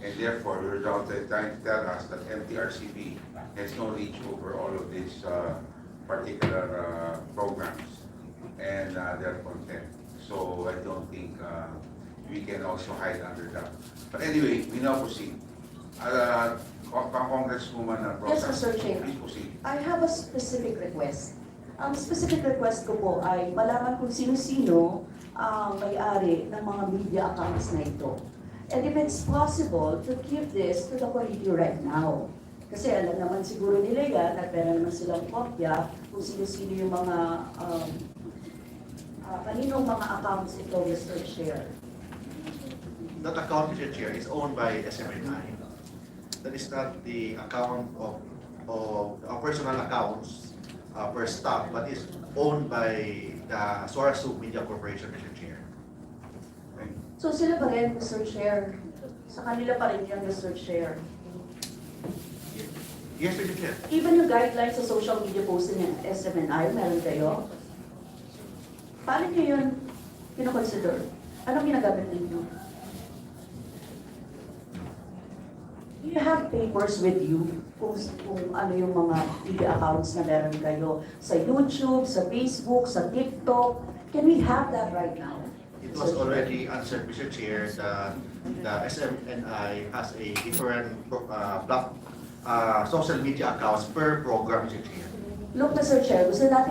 and therefore you're now trying to tell us that MTRCB has no reach over all of these particular programs and their content. So I don't think we can also hide under that. But anyway, we now proceed. Congresswoman Yes, Rosas, Mr. Chair. please proceed. I have a specific request. Ang specific request ko po ay malaman kung sino-sino ang may-ari ng mga media accounts na ito. And if it's possible to give this to the committee right now. Kasi alam naman siguro nila yan at meron naman silang kopya kung sino-sino yung mga kaninong mga accounts ito, Mr. Chair. That account, Mr. Chair, is owned by SMNI. That is not the account of our personal accounts per staff, but is owned by the Sorasu Media Corporation, Mr. Chair. So sila pa rin, Mr. Chair. Sa kanila pa rin yan, Mr. Chair. Yes, Mr. Chair. Even yung guidelines sa social media posting ng SMNI, meron kayo? Paano nyo yun kinoconsider? Anong ginagamit ninyo? Do you have papers with you kung ano yung mga media accounts na meron kayo sa YouTube, sa Facebook, sa TikTok? Can we have that right now? It was already answered, Mr. Chair, the SMNI has a different social media accounts per program, Mr. Chair. Look, Mr. Chair, gusto natin